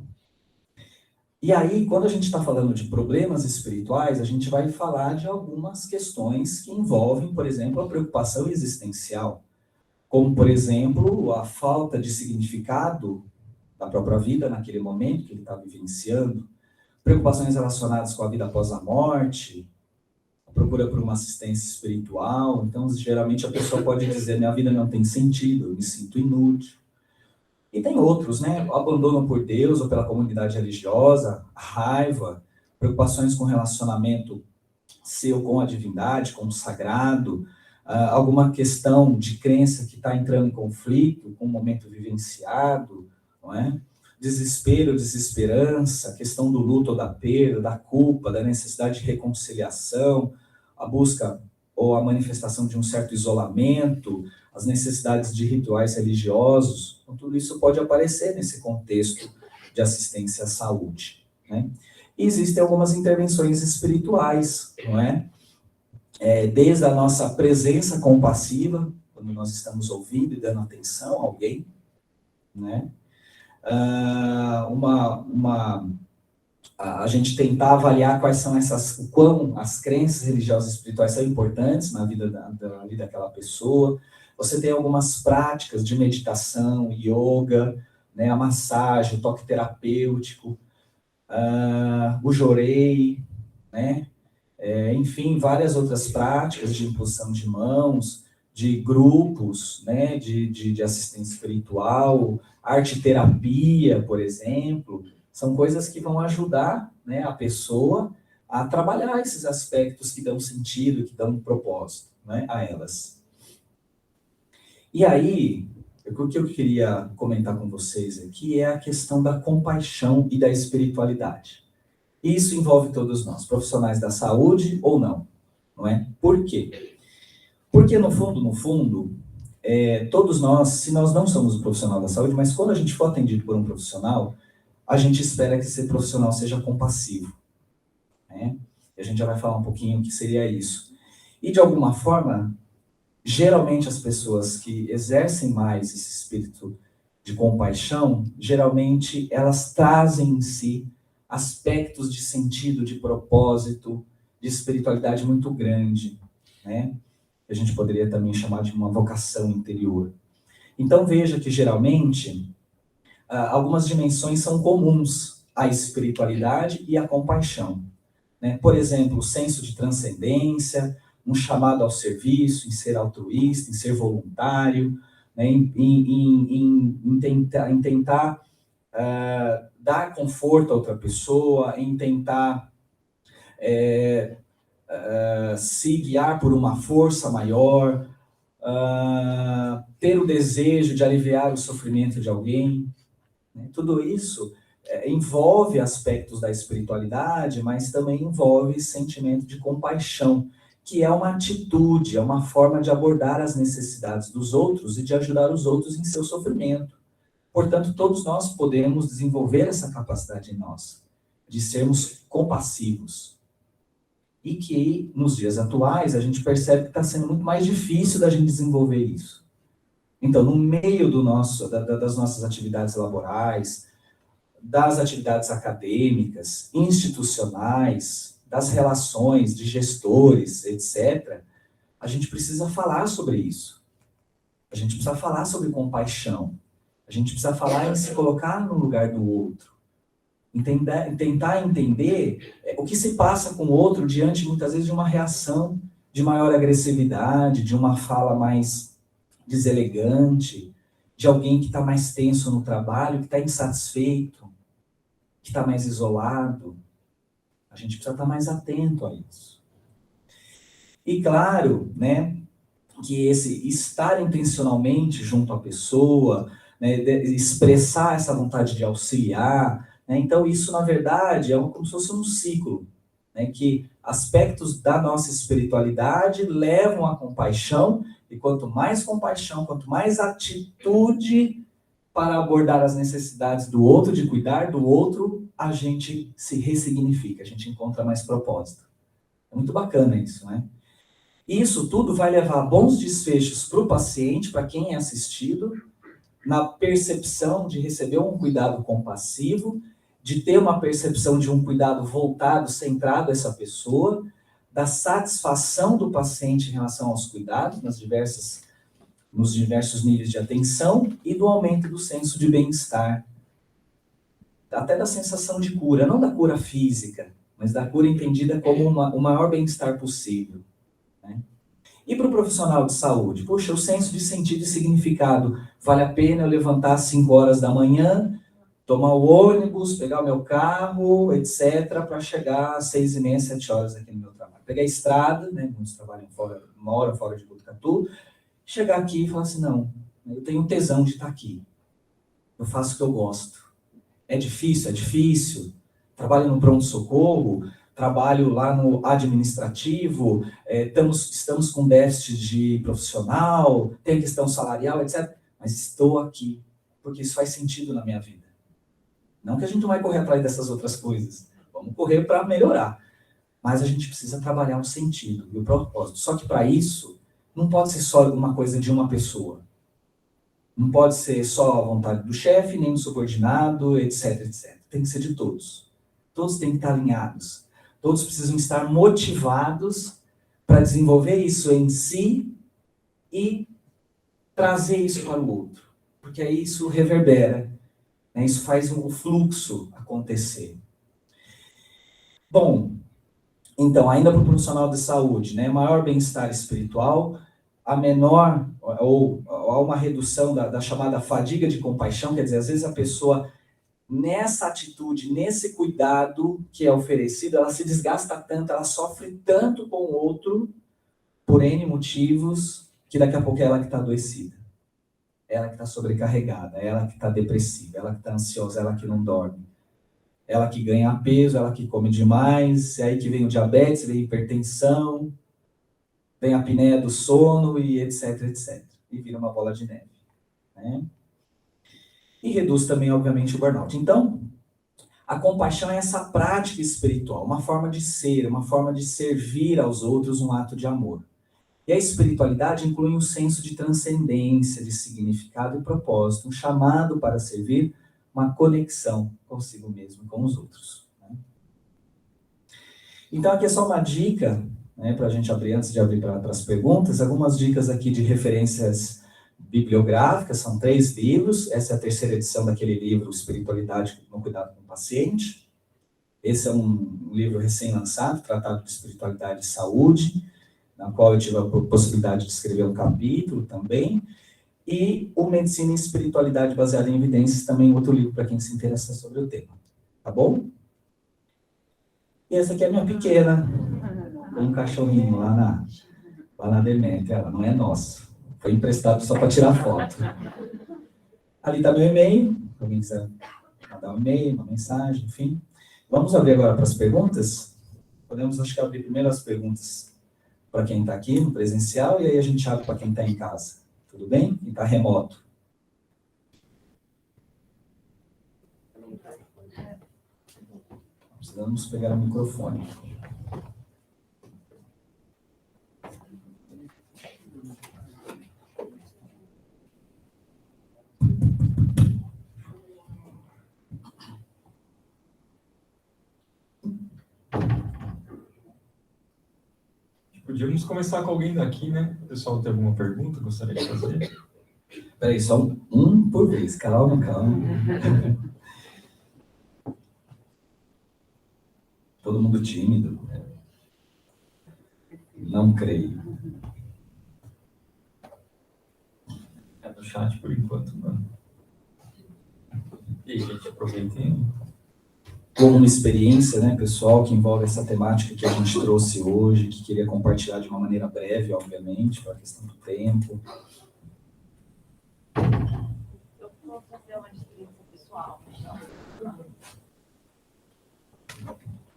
e aí, quando a gente está falando de problemas espirituais, a gente vai falar de algumas questões que envolvem, por exemplo, a preocupação existencial, como, por exemplo, a falta de significado da própria vida naquele momento que ele está vivenciando, preocupações relacionadas com a vida após a morte, a procura por uma assistência espiritual. Então, geralmente a pessoa pode dizer, minha vida não tem sentido, eu me sinto inútil. E tem outros, né? O abandono por Deus ou pela comunidade religiosa, a raiva, preocupações com relacionamento seu com a divindade, com o sagrado, alguma questão de crença que está entrando em conflito com o momento vivenciado, não é? Desespero, desesperança, questão do luto ou da perda, da culpa, da necessidade de reconciliação, a busca ou a manifestação de um certo isolamento, as necessidades de rituais religiosos. Então, tudo isso pode aparecer nesse contexto de assistência à saúde, né? E existem algumas intervenções espirituais, não é? Desde a nossa presença compassiva, quando nós estamos ouvindo e dando atenção a alguém, né? A gente tentar avaliar quais são o quão as crenças religiosas e espirituais são importantes na vida daquela pessoa. Você tem algumas práticas de meditação, yoga, né, a massagem, o toque terapêutico, o jorei, né? Enfim, várias outras práticas de imposição de mãos, de grupos, né, de assistência espiritual, arte-terapia, por exemplo, são coisas que vão ajudar, né, a pessoa a trabalhar esses aspectos que dão sentido, que dão propósito, né, a elas. E aí, o que eu queria comentar com vocês aqui é a questão da compaixão e da espiritualidade. E isso envolve todos nós, profissionais da saúde ou não é? Por quê? Porque, no fundo, todos nós, se nós não somos um profissional da saúde, mas quando a gente for atendido por um profissional, a gente espera que esse profissional seja compassivo, né? E a gente já vai falar um pouquinho o que seria isso. E, de alguma forma, geralmente as pessoas que exercem mais esse espírito de compaixão, geralmente elas trazem em si aspectos de sentido, de propósito, de espiritualidade muito grande, né? A gente poderia também chamar de uma vocação interior. Então veja que geralmente algumas dimensões são comuns à espiritualidade e à compaixão, né? Por exemplo, o senso de transcendência, um chamado ao serviço, em ser altruísta, em ser voluntário, né? em tentar dar conforto a outra pessoa, em tentar se guiar por uma força maior, ter o desejo de aliviar o sofrimento de alguém, né? Tudo isso envolve aspectos da espiritualidade, mas também envolve sentimento de compaixão, que é uma atitude, é uma forma de abordar as necessidades dos outros e de ajudar os outros em seu sofrimento. Portanto, todos nós podemos desenvolver essa capacidade em nós, de sermos compassivos. E que, nos dias atuais, a gente percebe que está sendo muito mais difícil da gente desenvolver isso. Então, no meio das nossas atividades laborais, das atividades acadêmicas, institucionais, das relações de gestores, etc., a gente precisa falar sobre isso. A gente precisa falar sobre compaixão. A gente precisa falar em se colocar no lugar do outro. Tentar entender o que se passa com o outro diante, muitas vezes, de uma reação de maior agressividade, de uma fala mais deselegante, de alguém que está mais tenso no trabalho, que está insatisfeito, que está mais isolado. A gente precisa estar mais atento a isso. E claro, né, que esse estar intencionalmente junto à pessoa, né, expressar essa vontade de auxiliar, né, então isso, na verdade, é como se fosse um ciclo. né, que aspectos da nossa espiritualidade levam à compaixão, e quanto mais compaixão, quanto mais atitude para abordar as necessidades do outro, de cuidar do outro, a gente se ressignifica, a gente encontra mais propósito. É muito bacana isso, né? Isso tudo vai levar a bons desfechos para o paciente, para quem é assistido, na percepção de receber um cuidado compassivo, de ter uma percepção de um cuidado voltado, centrado a essa pessoa, da satisfação do paciente em relação aos cuidados, nos diversos níveis de atenção, e do aumento do senso de bem-estar. Até da sensação de cura, não da cura física, mas da cura entendida como o maior bem-estar possível, né? E para o profissional de saúde? Poxa, o senso de sentido e significado. Vale a pena eu levantar às 5 horas da manhã, tomar o ônibus, pegar o meu carro, etc., para chegar às 6h30, 7 horas aqui no meu trabalho. Pegar a estrada, né, muitos trabalham fora, uma hora fora de Botucatu, chegar aqui e falar assim, não, eu tenho tesão de estar aqui. Eu faço o que eu gosto. É difícil? É difícil. Trabalho no pronto-socorro, trabalho lá no administrativo, estamos com déficit de profissional, tem questão salarial, etc. Mas estou aqui, porque isso faz sentido na minha vida. Não que a gente não vai correr atrás dessas outras coisas. Vamos correr para melhorar. Mas a gente precisa trabalhar o sentido e o propósito. Só que para isso, não pode ser só uma coisa de uma pessoa. Não pode ser só a vontade do chefe, nem do subordinado, etc, etc. Tem que ser de todos. Todos têm que estar alinhados. Todos precisam estar motivados para desenvolver isso em si e trazer isso para o outro. Porque aí isso reverbera, né? Isso faz o fluxo acontecer. Bom, então, ainda para o profissional de saúde, né? Maior bem-estar espiritual, a menor, ou uma redução da chamada fadiga de compaixão, quer dizer, às vezes a pessoa, nessa atitude, nesse cuidado que é oferecido, ela se desgasta tanto, ela sofre tanto com o outro, por N motivos, que daqui a pouco é ela que está adoecida. Ela que está sobrecarregada, ela que está depressiva, ela que está ansiosa, ela que não dorme. Ela que ganha peso, ela que come demais, é aí que vem o diabetes, vem a hipertensão, vem a apneia do sono e etc, etc. E vira uma bola de neve, né? E reduz também, obviamente, o burnout. Então, a compaixão é essa prática espiritual, uma forma de ser, uma forma de servir aos outros, um ato de amor. E a espiritualidade inclui um senso de transcendência, de significado e propósito, um chamado para servir, uma conexão consigo mesmo e com os outros, né? Então, aqui é só uma dica, né, para a gente abrir, antes de abrir para as perguntas, algumas dicas aqui de referências bibliográficas, são 3 livros, essa é a 3ª edição daquele livro, Espiritualidade no Cuidado com o Paciente. Esse é um livro recém-lançado, Tratado de Espiritualidade e Saúde, na qual eu tive a possibilidade de escrever um capítulo também, e o Medicina e Espiritualidade Baseada em Evidências, também outro livro para quem se interessa sobre o tema, tá bom? E essa aqui é a minha pequena, com um cachorrinho lá na Demétria, ela não é nossa, foi emprestado só para tirar foto. Ali está meu e-mail, se alguém quiser mandar um e-mail, uma mensagem, enfim. Vamos abrir agora para as perguntas? Podemos, acho que, abrir primeiro as perguntas para quem está aqui no presencial, e aí a gente abre para quem está em casa. Tudo bem? Quem está remoto. Precisamos pegar o microfone. Podíamos começar com alguém daqui, né? O pessoal tem alguma pergunta? Gostaria de fazer? Peraí, só um por vez. Calma. Todo mundo tímido. Não creio. É no chat por enquanto, mano. E aí, gente, aproveitem. Como uma experiência, né, pessoal, que envolve essa temática que a gente trouxe hoje, que queria compartilhar de uma maneira breve, obviamente, para a questão do tempo. Eu vou fazer uma experiência pessoal.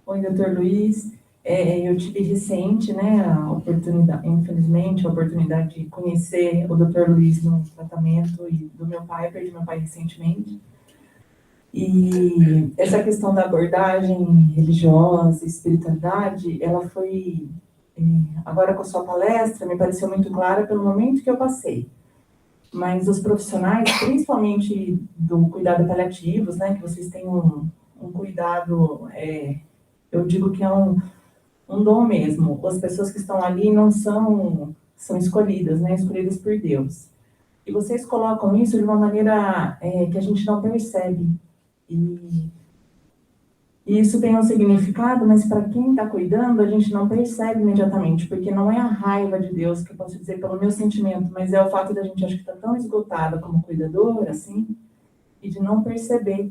Oi, doutor Luiz. Eu tive recente, né, a oportunidade, infelizmente, a oportunidade de conhecer o Dr. Luiz no tratamento e do meu pai, perdi meu pai recentemente. E essa questão da abordagem religiosa, espiritualidade, ela foi, agora com a sua palestra, me pareceu muito clara pelo momento que eu passei. Mas os profissionais, principalmente do cuidado paliativos, né, que vocês têm um cuidado, eu digo que é um dom mesmo. As pessoas que estão ali não são escolhidas, né, escolhidas por Deus. E vocês colocam isso de uma maneira que a gente não percebe. E isso tem um significado, mas para quem está cuidando, a gente não percebe imediatamente, porque não é a raiva de Deus, que eu posso dizer pelo meu sentimento, mas é o fato da gente, acho que está tão esgotada como cuidadora, assim, e de não perceber.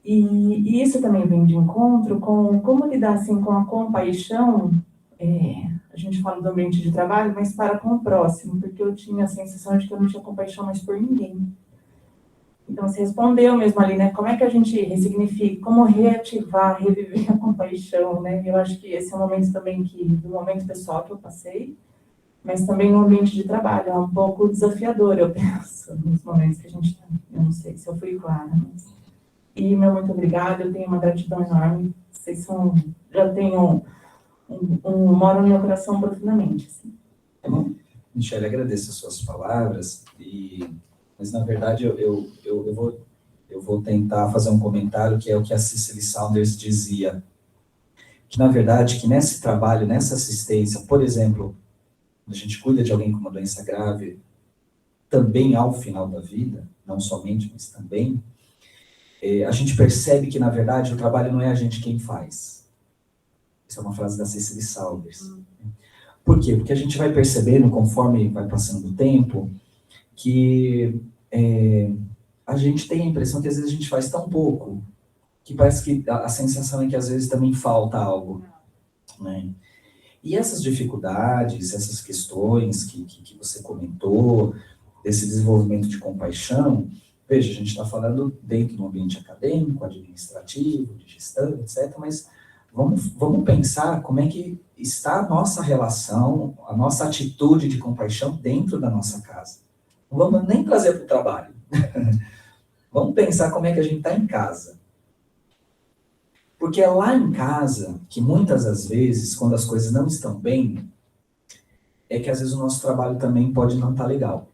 E isso também vem de encontro com como lidar, assim, com a compaixão, a gente fala do ambiente de trabalho, mas para com o próximo, porque eu tinha a sensação de que eu não tinha compaixão mais por ninguém. Então, você respondeu mesmo ali, né? Como é que a gente ressignifica, como reativar, reviver a compaixão, né? Eu acho que esse é um momento também do momento pessoal que eu passei, mas também no ambiente de trabalho, é um pouco desafiador, eu penso, nos momentos que a gente está. Eu não sei se eu fui clara, mas... E, meu muito obrigada, eu tenho uma gratidão enorme. Vocês já tenho moram no meu coração profundamente, assim. Tá bom? Michele, agradeço as suas palavras, mas na verdade eu vou tentar fazer um comentário que é o que a Cicely Saunders dizia, que na verdade, que nesse trabalho, nessa assistência, por exemplo, quando a gente cuida de alguém com uma doença grave, também ao final da vida, não somente, mas também, a gente percebe que na verdade o trabalho não é a gente quem faz. Essa é uma frase da Cicely Saunders. Por quê? Porque a gente vai percebendo, conforme vai passando o tempo, que a gente tem a impressão que às vezes a gente faz tão pouco, que parece que a sensação é que às vezes também falta algo, né? E essas dificuldades, essas questões que você comentou, desse desenvolvimento de compaixão, veja, a gente está falando dentro do ambiente acadêmico, administrativo, de gestão, etc., mas vamos pensar como é que está a nossa relação, a nossa atitude de compaixão dentro da nossa casa. Não vamos nem trazer para o trabalho. Vamos pensar como é que a gente está em casa. Porque é lá em casa que muitas das vezes, quando as coisas não estão bem, é que às vezes o nosso trabalho também pode não estar legal.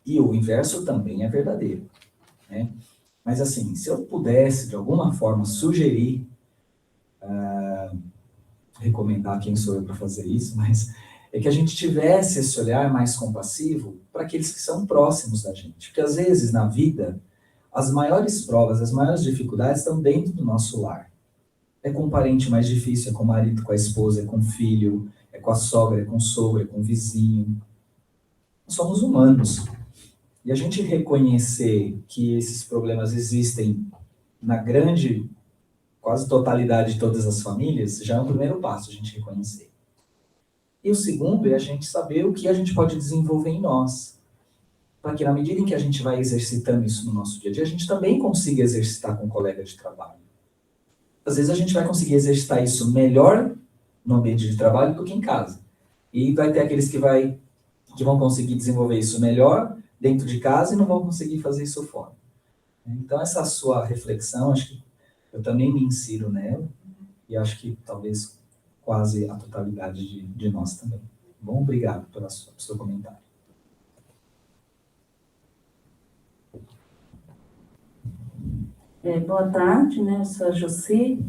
E o inverso também é verdadeiro, né? Mas assim, se eu pudesse de alguma forma sugerir, recomendar quem sou eu para fazer isso, mas é que a gente tivesse esse olhar mais compassivo para aqueles que são próximos da gente. Porque às vezes na vida, as maiores provas, as maiores dificuldades estão dentro do nosso lar. É com o parente mais difícil, é com o marido, com a esposa, é com o filho, é com a sogra, é com o sogro, é com o vizinho. Nós somos humanos. E a gente reconhecer que esses problemas existem na grande, quase totalidade de todas as famílias, já é um primeiro passo, a gente reconhecer. E o segundo é a gente saber o que a gente pode desenvolver em nós. Para que na medida em que a gente vai exercitando isso no nosso dia a dia, a gente também consiga exercitar com um colega de trabalho. Às vezes a gente vai conseguir exercitar isso melhor no ambiente de trabalho do que em casa. E vai ter aqueles que vão conseguir desenvolver isso melhor dentro de casa e não vão conseguir fazer isso fora. Então essa sua reflexão, acho que eu também me insiro nela, e acho que talvez quase a totalidade de nós também. Bom, obrigado pelo seu comentário. Boa tarde, né? Eu sou a Josi.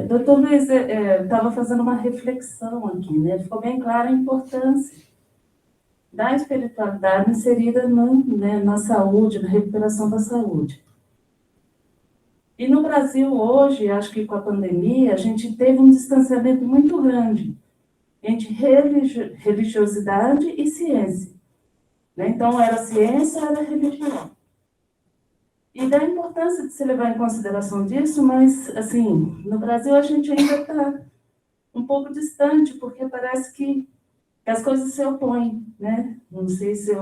Doutor Luiz, estava fazendo uma reflexão aqui, né? Ficou bem clara a importância da espiritualidade inserida na saúde, na recuperação da saúde. E no Brasil hoje, acho que com a pandemia, a gente teve um distanciamento muito grande entre religiosidade e ciência, né? Então, era ciência, era religião. E da importância de se levar em consideração disso, mas, assim, no Brasil a gente ainda está um pouco distante, porque parece que as coisas se opõem, né? Não sei se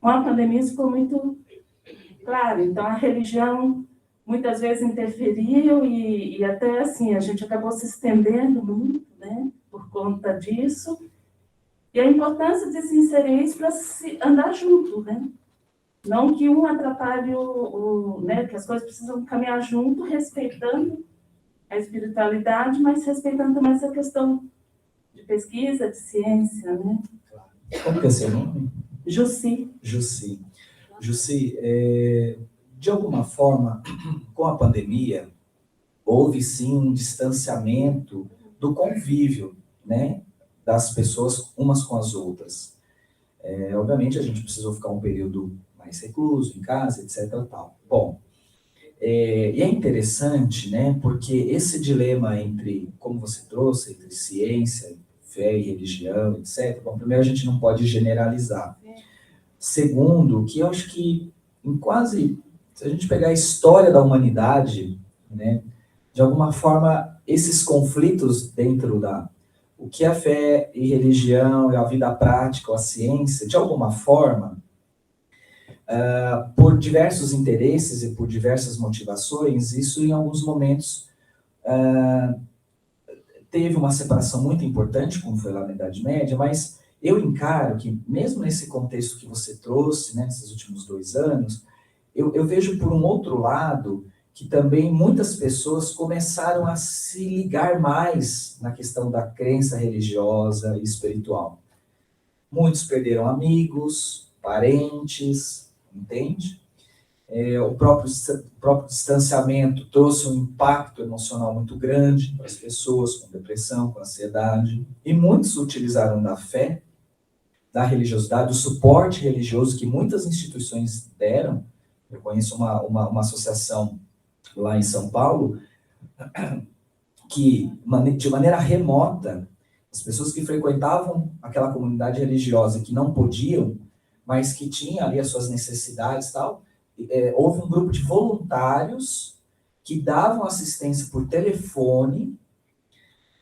com a pandemia isso ficou muito claro. Então, a religião muitas vezes interferiam e até assim, a gente acabou se estendendo muito, né, por conta disso. E a importância de se inserir isso para se andar junto, né? Não que um atrapalhe né, que as coisas precisam caminhar junto, respeitando a espiritualidade, mas respeitando também essa questão de pesquisa, de ciência, né? Como que é seu nome? Jussi. Jussi. Jussi, de alguma forma, com a pandemia, houve sim um distanciamento do convívio, né, das pessoas umas com as outras. Obviamente, a gente precisou ficar um período mais recluso, em casa, etc. Tal. Bom, e é interessante, né, porque esse dilema entre, como você trouxe, entre ciência, fé e religião, etc. Bom, primeiro, a gente não pode generalizar. Segundo, que eu acho que em quase, se a gente pegar a história da humanidade, né, de alguma forma, esses conflitos dentro o que é fé e religião, e a vida prática, ou a ciência, de alguma forma, por diversos interesses e por diversas motivações, isso em alguns momentos teve uma separação muito importante, como foi lá na Idade Média, mas eu encaro que, mesmo nesse contexto que você trouxe, né, nesses últimos 2 anos, eu vejo por um outro lado que também muitas pessoas começaram a se ligar mais na questão da crença religiosa e espiritual. Muitos perderam amigos, parentes, entende? O próprio distanciamento trouxe um impacto emocional muito grande para as pessoas com depressão, com ansiedade, e muitos utilizaram da fé, da religiosidade, do suporte religioso que muitas instituições deram. Eu conheço uma associação lá em São Paulo, que de maneira remota, as pessoas que frequentavam aquela comunidade religiosa que não podiam, mas que tinha ali as suas necessidades e tal, houve um grupo de voluntários que davam assistência por telefone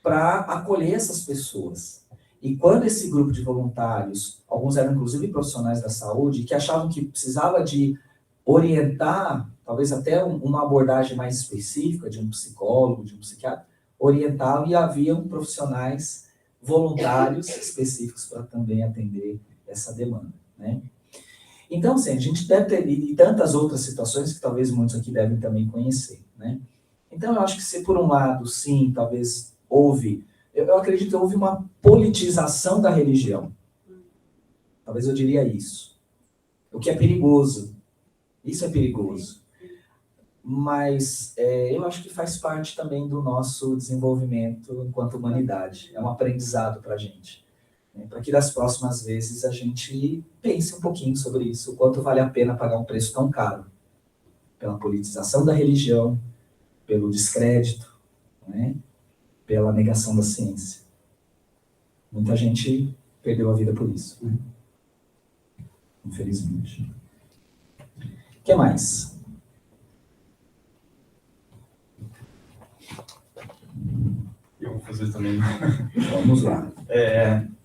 para acolher essas pessoas. E quando esse grupo de voluntários, alguns eram inclusive profissionais da saúde, que achavam que precisava de orientar, talvez até uma abordagem mais específica de um psicólogo, de um psiquiatra, orientavam e haviam profissionais voluntários específicos para também atender essa demanda, né? Então, assim, a gente deve ter, e tantas outras situações que talvez muitos aqui devem também conhecer, né? Então, eu acho que se por um lado, sim, talvez eu acredito que houve uma politização da religião. Talvez eu diria isso. O que é perigoso. Isso é perigoso. Mas eu acho que faz parte também do nosso desenvolvimento enquanto humanidade. É um aprendizado para a gente. Para que das próximas vezes a gente pense um pouquinho sobre isso, o quanto vale a pena pagar um preço tão caro pela politização da religião, pelo descrédito, né? Pela negação da ciência. Muita gente perdeu a vida por isso, né? Infelizmente. O que mais? Eu vou fazer também. Vamos lá.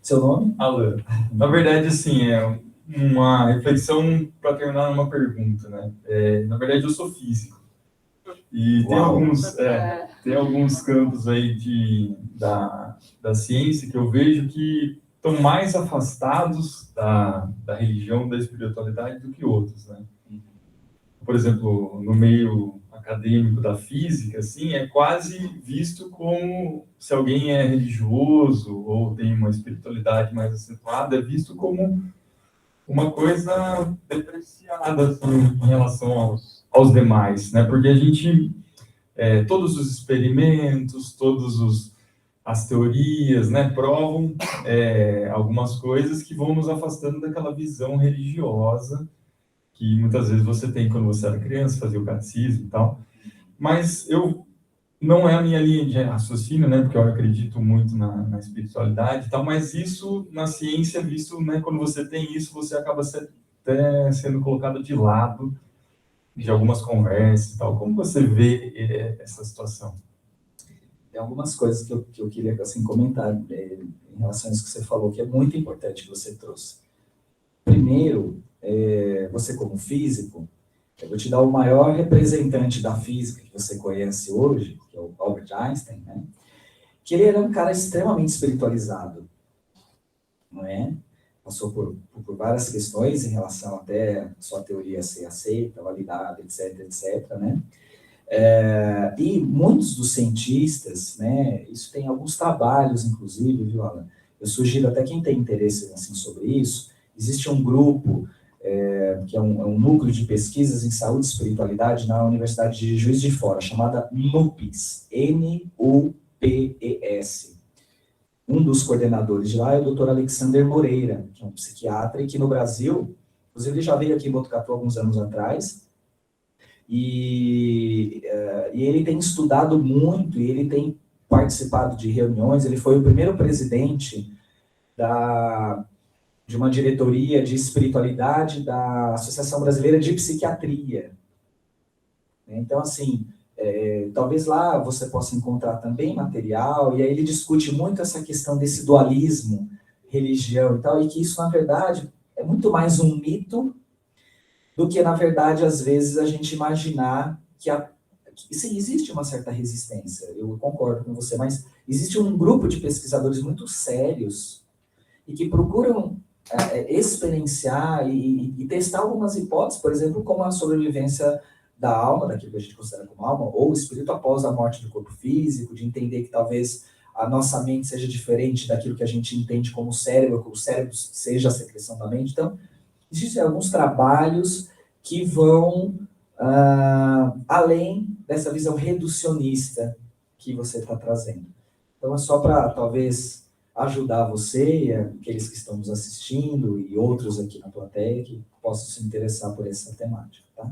Seu nome? Alan. Na verdade, assim, é uma reflexão para terminar numa pergunta, né? Na verdade, eu sou físico. E tem alguns campos aí da ciência que eu vejo que estão mais afastados da religião, da espiritualidade do que outros, né? Por exemplo, no meio acadêmico da física, assim, é quase visto como, se alguém é religioso ou tem uma espiritualidade mais acentuada, é visto como uma coisa depreciada, assim, em relação aos demais, né? Porque a gente, todos os experimentos, as teorias, né, provam algumas coisas que vão nos afastando daquela visão religiosa que muitas vezes você tem quando você era criança, fazia o catecismo e tal. Mas não é a minha linha de raciocínio, né, porque eu acredito muito na espiritualidade e tal, mas isso, na ciência, visto, né, quando você tem isso, você acaba até sendo colocado de lado de algumas conversas e tal. Como você vê essa situação? Tem algumas coisas que eu queria assim, comentar em relação a isso que você falou, que é muito importante que você trouxe. Primeiro, você como físico, Eu vou te dar o maior representante da física que você conhece hoje, que é o Albert Einstein, né? Que ele era um cara extremamente espiritualizado, não é? Passou por várias questões em relação até a sua teoria ser aceita, validada, etc, etc, né? E muitos dos cientistas, né, isso tem alguns trabalhos, inclusive, viu, Alan? Eu sugiro até quem tem interesse assim, sobre isso, existe um grupo, que é um núcleo de pesquisas em saúde e espiritualidade na Universidade de Juiz de Fora, chamada NUPES, NUPES. Um dos coordenadores de lá é o Dr. Alexander Moreira, que é um psiquiatra, e que no Brasil, inclusive ele já veio aqui em Botucatu alguns anos atrás, e ele tem estudado muito, e ele tem participado de reuniões, ele foi o primeiro presidente de uma diretoria de espiritualidade da Associação Brasileira de Psiquiatria. Então, assim, talvez lá você possa encontrar também material, e aí ele discute muito essa questão desse dualismo, religião e tal, e que isso, na verdade, é muito mais um mito do que, na verdade, às vezes, a gente imaginar que sim, existe uma certa resistência, eu concordo com você, mas existe um grupo de pesquisadores muito sérios e que procuram experienciar e testar algumas hipóteses, por exemplo, como a sobrevivência da alma, daquilo que a gente considera como alma, ou o espírito após a morte do corpo físico, de entender que talvez a nossa mente seja diferente daquilo que a gente entende como cérebro, que o cérebro seja a secreção da mente. Então, existem alguns trabalhos que vão além dessa visão reducionista que você está trazendo. Então, é só para, talvez, ajudar você e aqueles que estão nos assistindo e outros aqui na plateia que possam se interessar por essa temática, tá?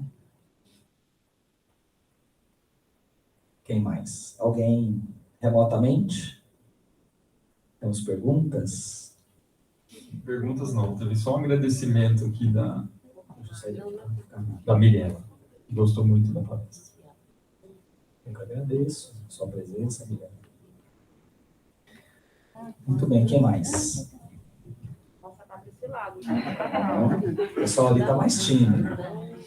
Quem mais? Alguém remotamente? Temos perguntas? Perguntas não, teve só um agradecimento aqui da Mirella. Gostou muito da palestra. Eu que agradeço a sua presença, Mirella. Muito bem, quem mais? Nossa, tá desse lado. O pessoal ali está mais tímido.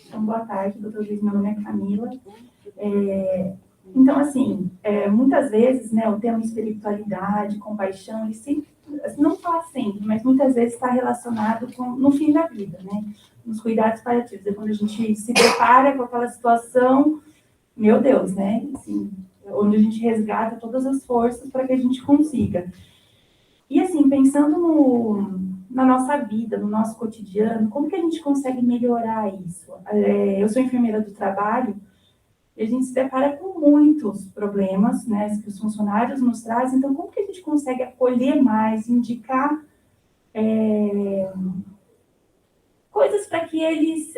Então, boa tarde, doutor Luiz, meu nome é Camila. Então, assim, muitas vezes, né, o termo espiritualidade, compaixão, ele sempre, não fala sempre, mas muitas vezes está relacionado no fim da vida, né, nos cuidados paliativos. É quando a gente se depara com aquela situação, meu Deus, né, assim, onde a gente resgata todas as forças para que a gente consiga. E, assim, pensando na nossa vida, no nosso cotidiano, como que a gente consegue melhorar isso? Eu sou enfermeira do trabalho, e a gente se depara com muitos problemas, né, que os funcionários nos trazem. Então, como que a gente consegue acolher mais, indicar coisas para que eles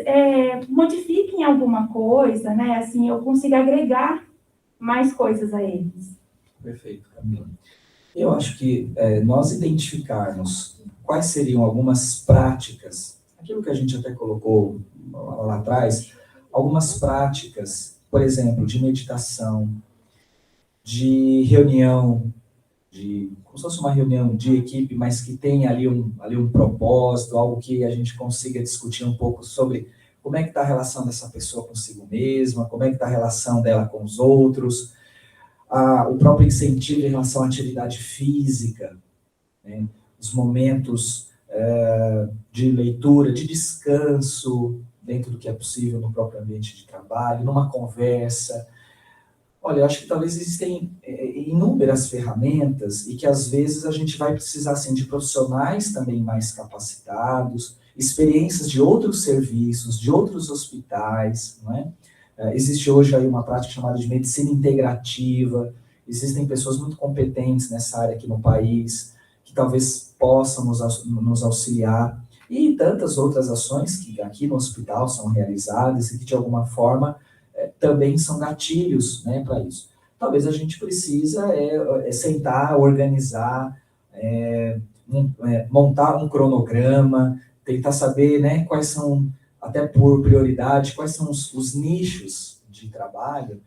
modifiquem alguma coisa, né, assim, eu consiga agregar mais coisas a eles? Perfeito, Camila. Eu acho que nós identificarmos quais seriam algumas práticas, aquilo que a gente até colocou lá atrás, algumas práticas, por exemplo, de meditação, de reunião, como se fosse uma reunião de equipe, mas que tenha ali um propósito, algo que a gente consiga discutir um pouco sobre como é que está a relação dessa pessoa consigo mesma, como é que está a relação dela com os outros, o próprio incentivo em relação à atividade física, né? Os momentos de leitura, de descanso, dentro do que é possível no próprio ambiente de trabalho, numa conversa. Olha, eu acho que talvez existem inúmeras ferramentas e que às vezes a gente vai precisar assim, de profissionais também mais capacitados, experiências de outros serviços, de outros hospitais, não é? Existe hoje aí uma prática chamada de medicina integrativa, existem pessoas muito competentes nessa área aqui no país, que talvez possam nos auxiliar, e tantas outras ações que aqui no hospital são realizadas e que de alguma forma também são gatilhos, né, para isso. Talvez a gente precisa sentar, organizar, montar um cronograma, tentar saber, né, quais são, até por prioridade, quais são os nichos de trabalho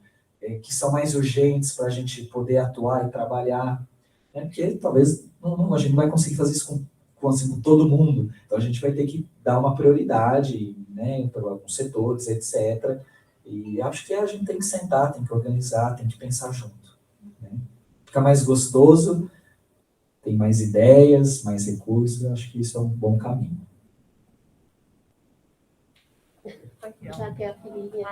que são mais urgentes para a gente poder atuar e trabalhar, né, porque talvez a gente não vai conseguir fazer isso assim, com todo mundo. Então, a gente vai ter que dar uma prioridade, né, para alguns setores, etc. E acho que a gente tem que sentar, tem que organizar, tem que pensar junto. Né? Fica mais gostoso, tem mais ideias, mais recursos, acho que isso é um bom caminho. Já tem a filhinha.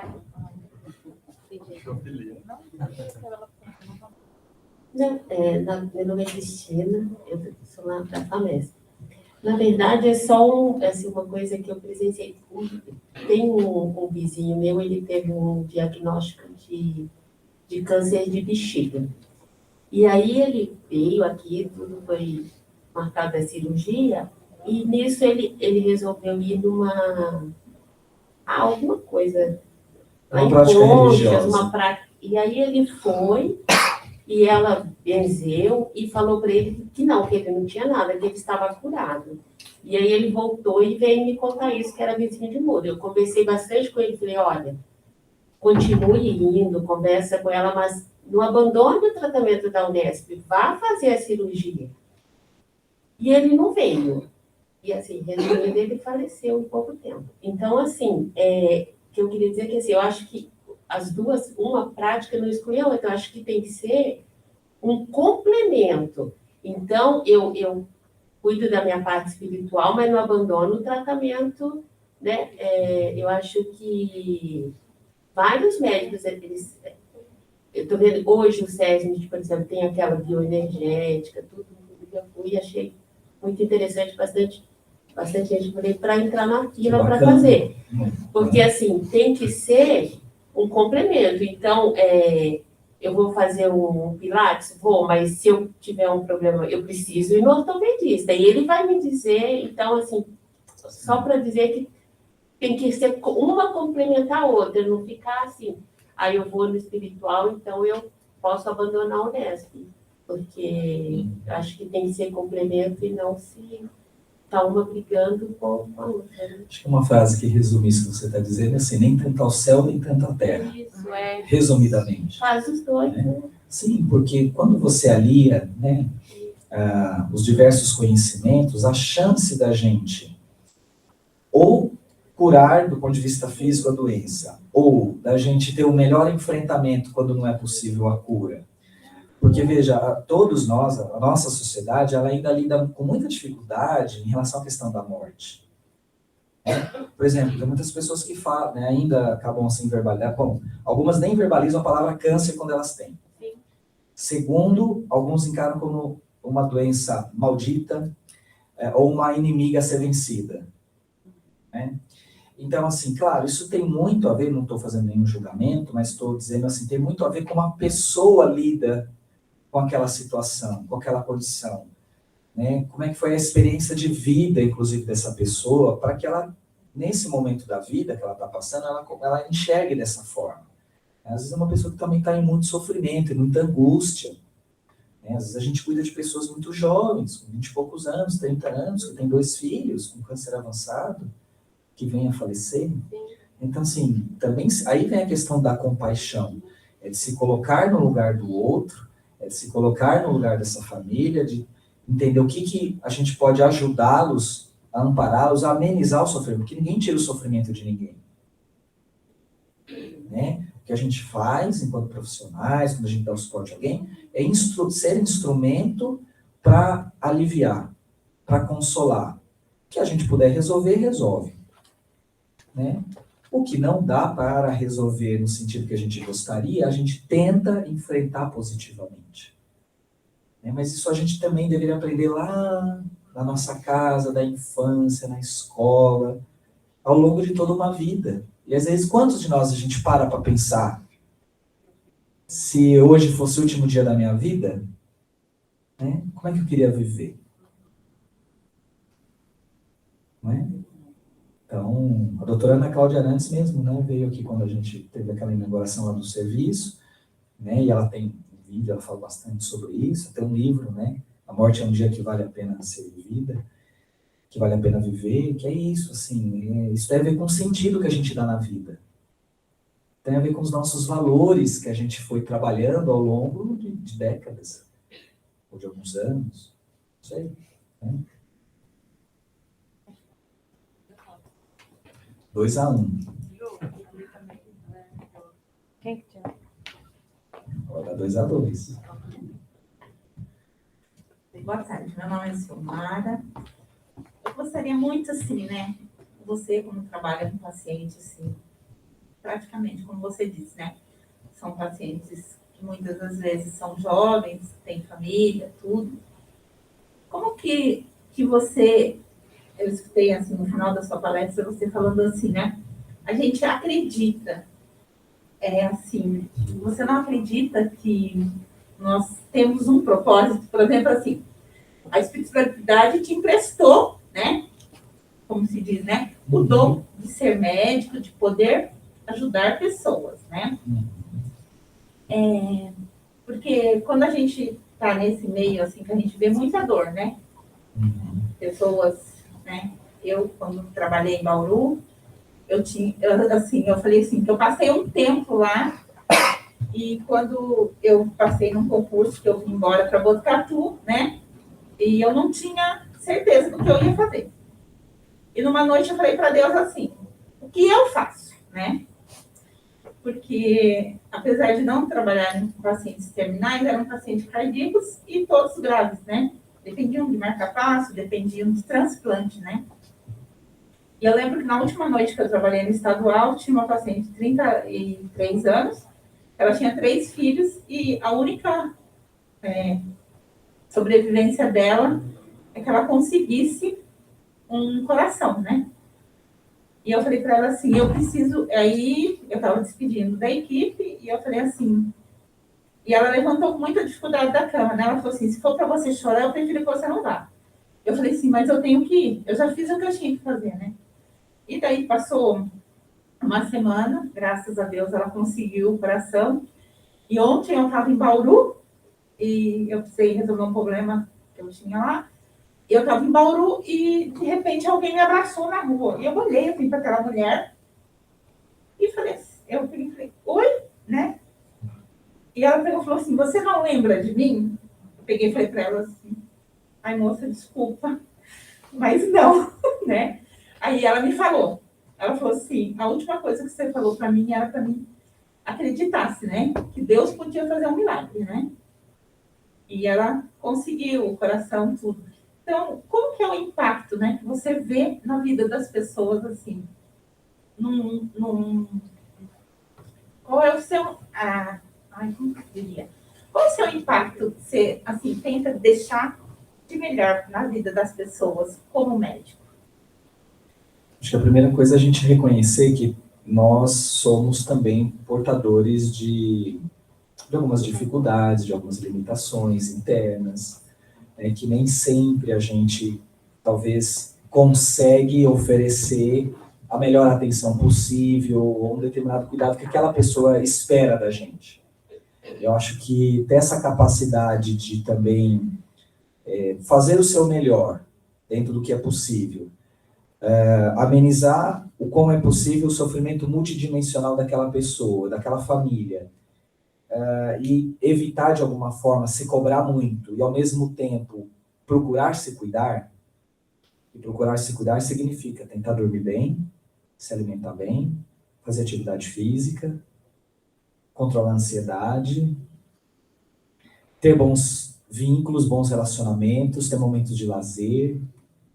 Meu nome é Cristina, eu sou lá da FAMESP. Na verdade, é só assim, uma coisa que eu presenciei. Tem um vizinho meu, ele teve um diagnóstico de câncer de bexiga. E aí ele veio aqui, tudo foi marcado a cirurgia, e nisso ele resolveu ir alguma coisa lá Uma em prática Conchas, religiosa. E aí ele foi, e ela benzeu e falou para ele que ele não tinha nada, que ele estava curado. E aí ele voltou e veio me contar isso, que era vizinho de muda. Eu conversei bastante com ele, falei, olha, continue indo, conversa com ela, mas não abandone o tratamento da Unesp, vá fazer a cirurgia. E ele não veio. E assim, resumindo, ele faleceu em pouco tempo. Então, assim, que eu queria dizer que assim, eu acho que as duas, uma prática não exclui a outra, eu acho que tem que ser um complemento. Então, eu cuido da minha parte espiritual, mas não abandono o tratamento, né? Eu acho que vários médicos, eu estou vendo hoje o SESMIT, por exemplo, tem aquela bioenergética, tudo, eu fui e achei muito interessante, bastante gente falei para entrar na fila para fazer. Porque, assim, tem que ser um complemento. Então, eu vou fazer um pilates? Vou, mas se eu tiver um problema, eu preciso ir no ortopedista. E ele vai me dizer, então, assim, só para dizer que tem que ser uma complementar a outra, não ficar assim, aí eu vou no espiritual, então eu posso abandonar o Unesp. Porque acho que tem que ser complemento e não se tá uma brigando com a outra. Né? Acho que uma frase que resume isso que você está dizendo é assim, nem tanto ao céu, nem tanto à terra. Isso, Resumidamente. Faz os dois, né? Sim, porque quando você alia, né, os diversos conhecimentos, a chance da gente ou curar do ponto de vista físico a doença, ou da gente ter o melhor enfrentamento quando não é possível a cura. Porque, veja, todos nós, a nossa sociedade, ela ainda lida com muita dificuldade em relação à questão da morte. Por exemplo, tem muitas pessoas que falam, né, ainda acabam sem verbalizar. Bom, algumas nem verbalizam a palavra câncer quando elas têm. Sim. Segundo, alguns encaram como uma doença maldita ou uma inimiga a ser vencida. Né? Então, assim, claro, isso tem muito a ver, não estou fazendo nenhum julgamento, mas estou dizendo assim, tem muito a ver com uma pessoa lida com aquela situação, com aquela condição. Né? Como é que foi a experiência de vida, inclusive, dessa pessoa, para que ela, nesse momento da vida que ela está passando, ela enxergue dessa forma. Às vezes é uma pessoa que também está em muito sofrimento, em muita angústia. Né? Às vezes a gente cuida de pessoas muito jovens, com 20 e poucos anos, 30 anos, que tem 2 filhos, com câncer avançado, que vem a falecer. Sim. Então, assim, também, aí vem a questão da compaixão, é de se colocar no lugar do outro, é de se colocar no lugar dessa família, de entender o que a gente pode ajudá-los, a ampará-los, a amenizar o sofrimento, porque ninguém tira o sofrimento de ninguém. Né? O que a gente faz enquanto profissionais, quando a gente dá o suporte a alguém, é ser instrumento para aliviar, para consolar. O que a gente puder resolver, resolve. Né? O que não dá para resolver no sentido que a gente gostaria, a gente tenta enfrentar positivamente. Né? Mas isso a gente também deveria aprender lá na nossa casa, da infância, na escola, ao longo de toda uma vida. E às vezes, quantos de nós a gente para pensar? Se hoje fosse o último dia da minha vida, né? Como é que eu queria viver? Não é? Então, a doutora Ana Cláudia Arantes mesmo, né, veio aqui quando a gente teve aquela inauguração lá do serviço, né, e ela tem um vídeo, ela fala bastante sobre isso, tem um livro, né, A Morte é um Dia que Vale a Pena Ser Vivida, que vale a pena viver, que é isso, assim, isso tem a ver com o sentido que a gente dá na vida. Tem a ver com os nossos valores que a gente foi trabalhando ao longo de décadas, ou de alguns anos, não sei, né? 2-1. Quem que tinha? Agora 2-2. Boa tarde, meu nome é Silmara. Eu gostaria muito, assim, né? Você, como trabalha com paciente, assim, praticamente, como você disse, né? São pacientes que muitas das vezes são jovens, têm família, tudo. Como que você, eu escutei, assim, no final da sua palestra, você falando assim, né? A gente acredita, assim, você não acredita que nós temos um propósito, por exemplo, assim, a espiritualidade te emprestou, né? Como se diz, né? O dom de ser médico, de poder ajudar pessoas, né? Porque quando a gente está nesse meio, assim, que a gente vê muita dor, né? Pessoas, né? Eu, quando trabalhei em Bauru, eu falei assim, que eu passei um tempo lá e quando eu passei num concurso que eu vim embora para Botucatu, né? E eu não tinha certeza do que eu ia fazer. E numa noite eu falei para Deus assim, o que eu faço, né? Porque, apesar de não trabalhar em pacientes terminais, eram pacientes cardíacos e todos graves, né? Dependiam de marca-passo, dependiam de transplante, né? E eu lembro que na última noite que eu trabalhei no estadual, tinha uma paciente de 33 anos, ela tinha 3 filhos e a única sobrevivência dela é que ela conseguisse um coração, né? E eu falei para ela assim, eu preciso... Aí eu estava despedindo da equipe e eu falei assim... E ela levantou com muita dificuldade da cama, né? Ela falou assim, se for para você chorar, eu prefiro que você não vá. Eu falei assim, mas eu tenho que ir. Eu já fiz o que eu tinha que fazer, né? E daí passou uma semana, graças a Deus ela conseguiu o coração. E ontem eu estava em Bauru e eu precisei resolver um problema que eu tinha lá. Eu estava em Bauru e, de repente, alguém me abraçou na rua. E eu olhei assim para aquela mulher e falei, oi, né? E ela pegou e falou assim, você não lembra de mim? Eu peguei e falei para ela assim, ai, moça, desculpa, mas não, né? Aí ela me falou, ela falou assim, a última coisa que você falou para mim era para mim acreditasse, né? Que Deus podia fazer um milagre, né? E ela conseguiu, o coração, tudo. Então, como que é o impacto, né, que você vê na vida das pessoas, assim? Qual é o seu... como que eu diria? Qual é o seu impacto que você, assim, tenta deixar de melhor na vida das pessoas como médico? Acho que a primeira coisa é a gente reconhecer que nós somos também portadores de algumas dificuldades, de algumas limitações internas, que nem sempre a gente, talvez, consegue oferecer a melhor atenção possível ou um determinado cuidado que aquela pessoa espera da gente. Eu acho que ter essa capacidade de também fazer o seu melhor dentro do que é possível, amenizar o como é possível o sofrimento multidimensional daquela pessoa, daquela família, e evitar de alguma forma se cobrar muito e ao mesmo tempo procurar se cuidar. E procurar se cuidar significa tentar dormir bem, se alimentar bem, fazer atividade física, controlar a ansiedade, ter bons vínculos, bons relacionamentos, ter momentos de lazer. Não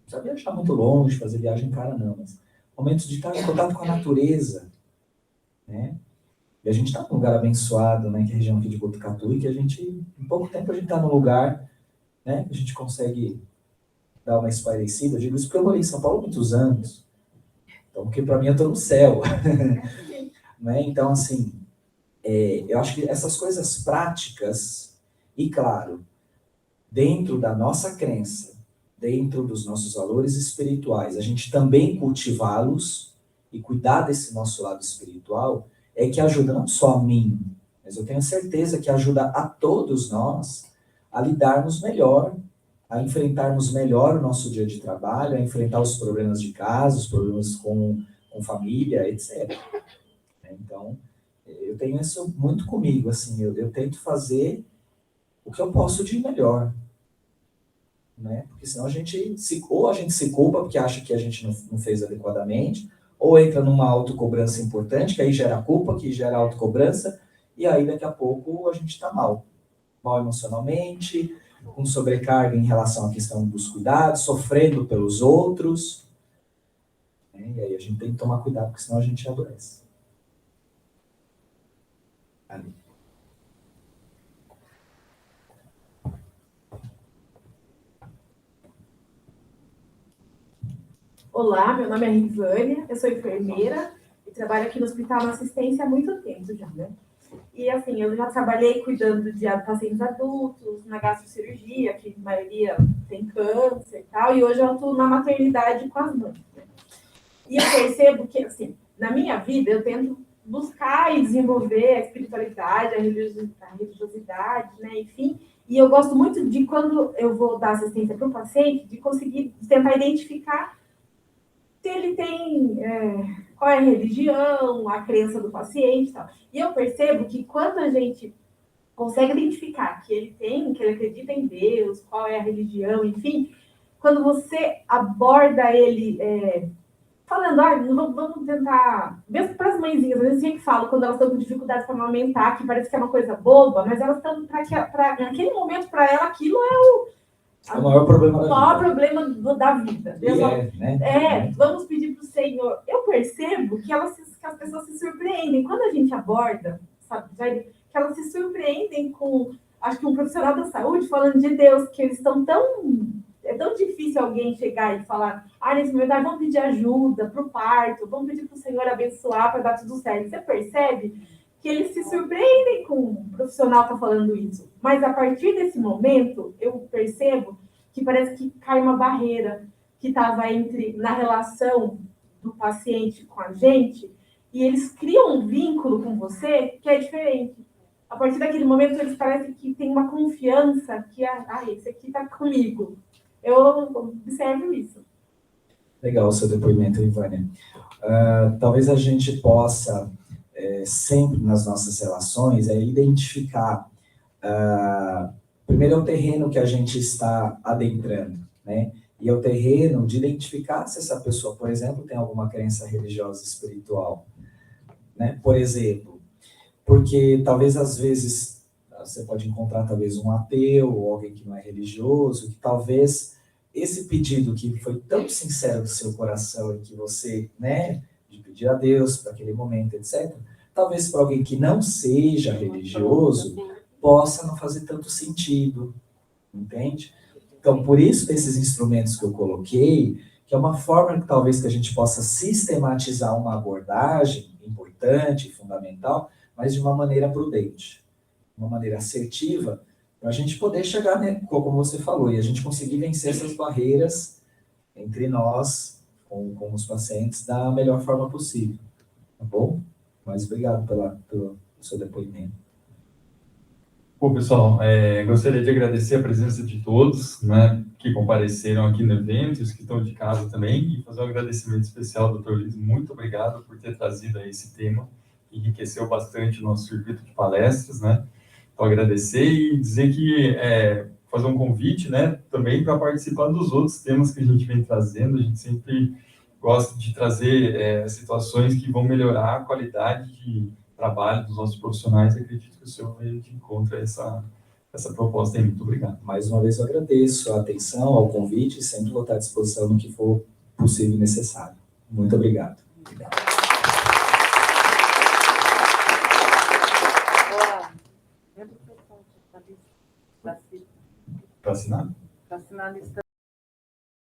precisa viajar muito longe, fazer viagem cara não, mas momentos de estar em contato com a natureza, né? E a gente está num lugar abençoado, né, que é a região aqui de Botucatu, e que a gente, em pouco tempo, a gente está num lugar, né, que a gente consegue dar uma espairecida. Eu digo isso porque eu morei em São Paulo há muitos anos. Então, porque para mim eu estou no céu. Né? Então, assim, eu acho que essas coisas práticas, e claro, dentro da nossa crença, dentro dos nossos valores espirituais, a gente também cultivá-los e cuidar desse nosso lado espiritual, é que ajuda não só a mim, mas eu tenho certeza que ajuda a todos nós a lidarmos melhor, a enfrentarmos melhor o nosso dia de trabalho, a enfrentar os problemas de casa, os problemas com família, etc. Então, eu tenho isso muito comigo, assim, eu tento fazer o que eu posso de melhor, né? Porque senão ou a gente se culpa porque acha que a gente não fez adequadamente, ou entra numa autocobrança importante, que aí gera culpa, que gera autocobrança, e aí daqui a pouco a gente está mal emocionalmente, com sobrecarga em relação à questão dos cuidados, sofrendo pelos outros, né? E aí a gente tem que tomar cuidado, porque senão a gente adoece. Ali. Olá, meu nome é Rivânia, eu sou enfermeira e trabalho aqui no Hospital na Assistência há muito tempo já, né? E assim, eu já trabalhei cuidando de pacientes adultos, na gastrocirurgia, que a maioria tem câncer e tal, e hoje eu atuo na maternidade com as mães, né? E eu percebo que, assim, na minha vida eu tento buscar e desenvolver a espiritualidade, a religiosidade, né, enfim, e eu gosto muito de, quando eu vou dar assistência para o paciente, de conseguir tentar identificar se ele tem, qual é a religião, a crença do paciente e tal. E eu percebo que quando a gente consegue identificar que ele acredita em Deus, qual é a religião, enfim, quando você aborda ele falando, vamos tentar, mesmo para as mãezinhas, às vezes eu sempre falo, quando elas estão com dificuldades para amamentar, que parece que é uma coisa boba, mas elas estão, naquele momento, para ela, aquilo é o maior problema da vida. Deus, né? Vamos pedir para o Senhor. Eu percebo que as pessoas se surpreendem. Quando a gente aborda, sabe, que elas se surpreendem com, acho que um profissional da saúde falando de Deus, que eles estão é tão difícil alguém chegar e falar, nesse momento, vamos pedir ajuda para o parto, vamos pedir para o Senhor abençoar para dar tudo certo. Você percebe que eles se surpreendem com um profissional que está falando isso. Mas a partir desse momento, eu percebo que parece que cai uma barreira que estava na relação do paciente com a gente, e eles criam um vínculo com você que é diferente. A partir daquele momento, eles parecem que tem uma confiança que, esse aqui está comigo. Eu observo isso. Legal o seu depoimento, Ivânia. Talvez a gente possa, sempre nas nossas relações, identificar, primeiro é o terreno que a gente está adentrando, né? E é o terreno de identificar se essa pessoa, por exemplo, tem alguma crença religiosa espiritual, né? Por exemplo, porque talvez às vezes você pode encontrar talvez um ateu ou alguém que não é religioso, que talvez esse pedido que foi tão sincero do seu coração e que você, né, de pedir a Deus para aquele momento, etc., talvez para alguém que não seja religioso, possa não fazer tanto sentido, entende? Então, por isso, esses instrumentos que eu coloquei, que é uma forma que talvez que a gente possa sistematizar uma abordagem importante, fundamental, mas de uma maneira prudente, uma maneira assertiva, para a gente poder chegar, né, como você falou, e a gente conseguir vencer essas barreiras entre nós, com os pacientes, da melhor forma possível, tá bom? Mas obrigado pelo seu depoimento. Bom, pessoal, gostaria de agradecer a presença de todos, né, que compareceram aqui no evento, os que estão de casa também, e fazer um agradecimento especial ao Dr. Luiz. Muito obrigado por ter trazido aí esse tema, que enriqueceu bastante o nosso circuito de palestras, né? Então, agradecer e dizer que fazer um convite, né, também para participar dos outros temas que a gente vem trazendo. A gente sempre gosta de trazer situações que vão melhorar a qualidade de trabalho dos nossos profissionais. Acredito que o senhor veio de encontro a essa proposta aí. Muito obrigado. Mais uma vez eu agradeço a atenção, ao convite, e sempre vou estar à disposição no que for possível e necessário. Muito obrigado. Para assinar? Para assinar a lista.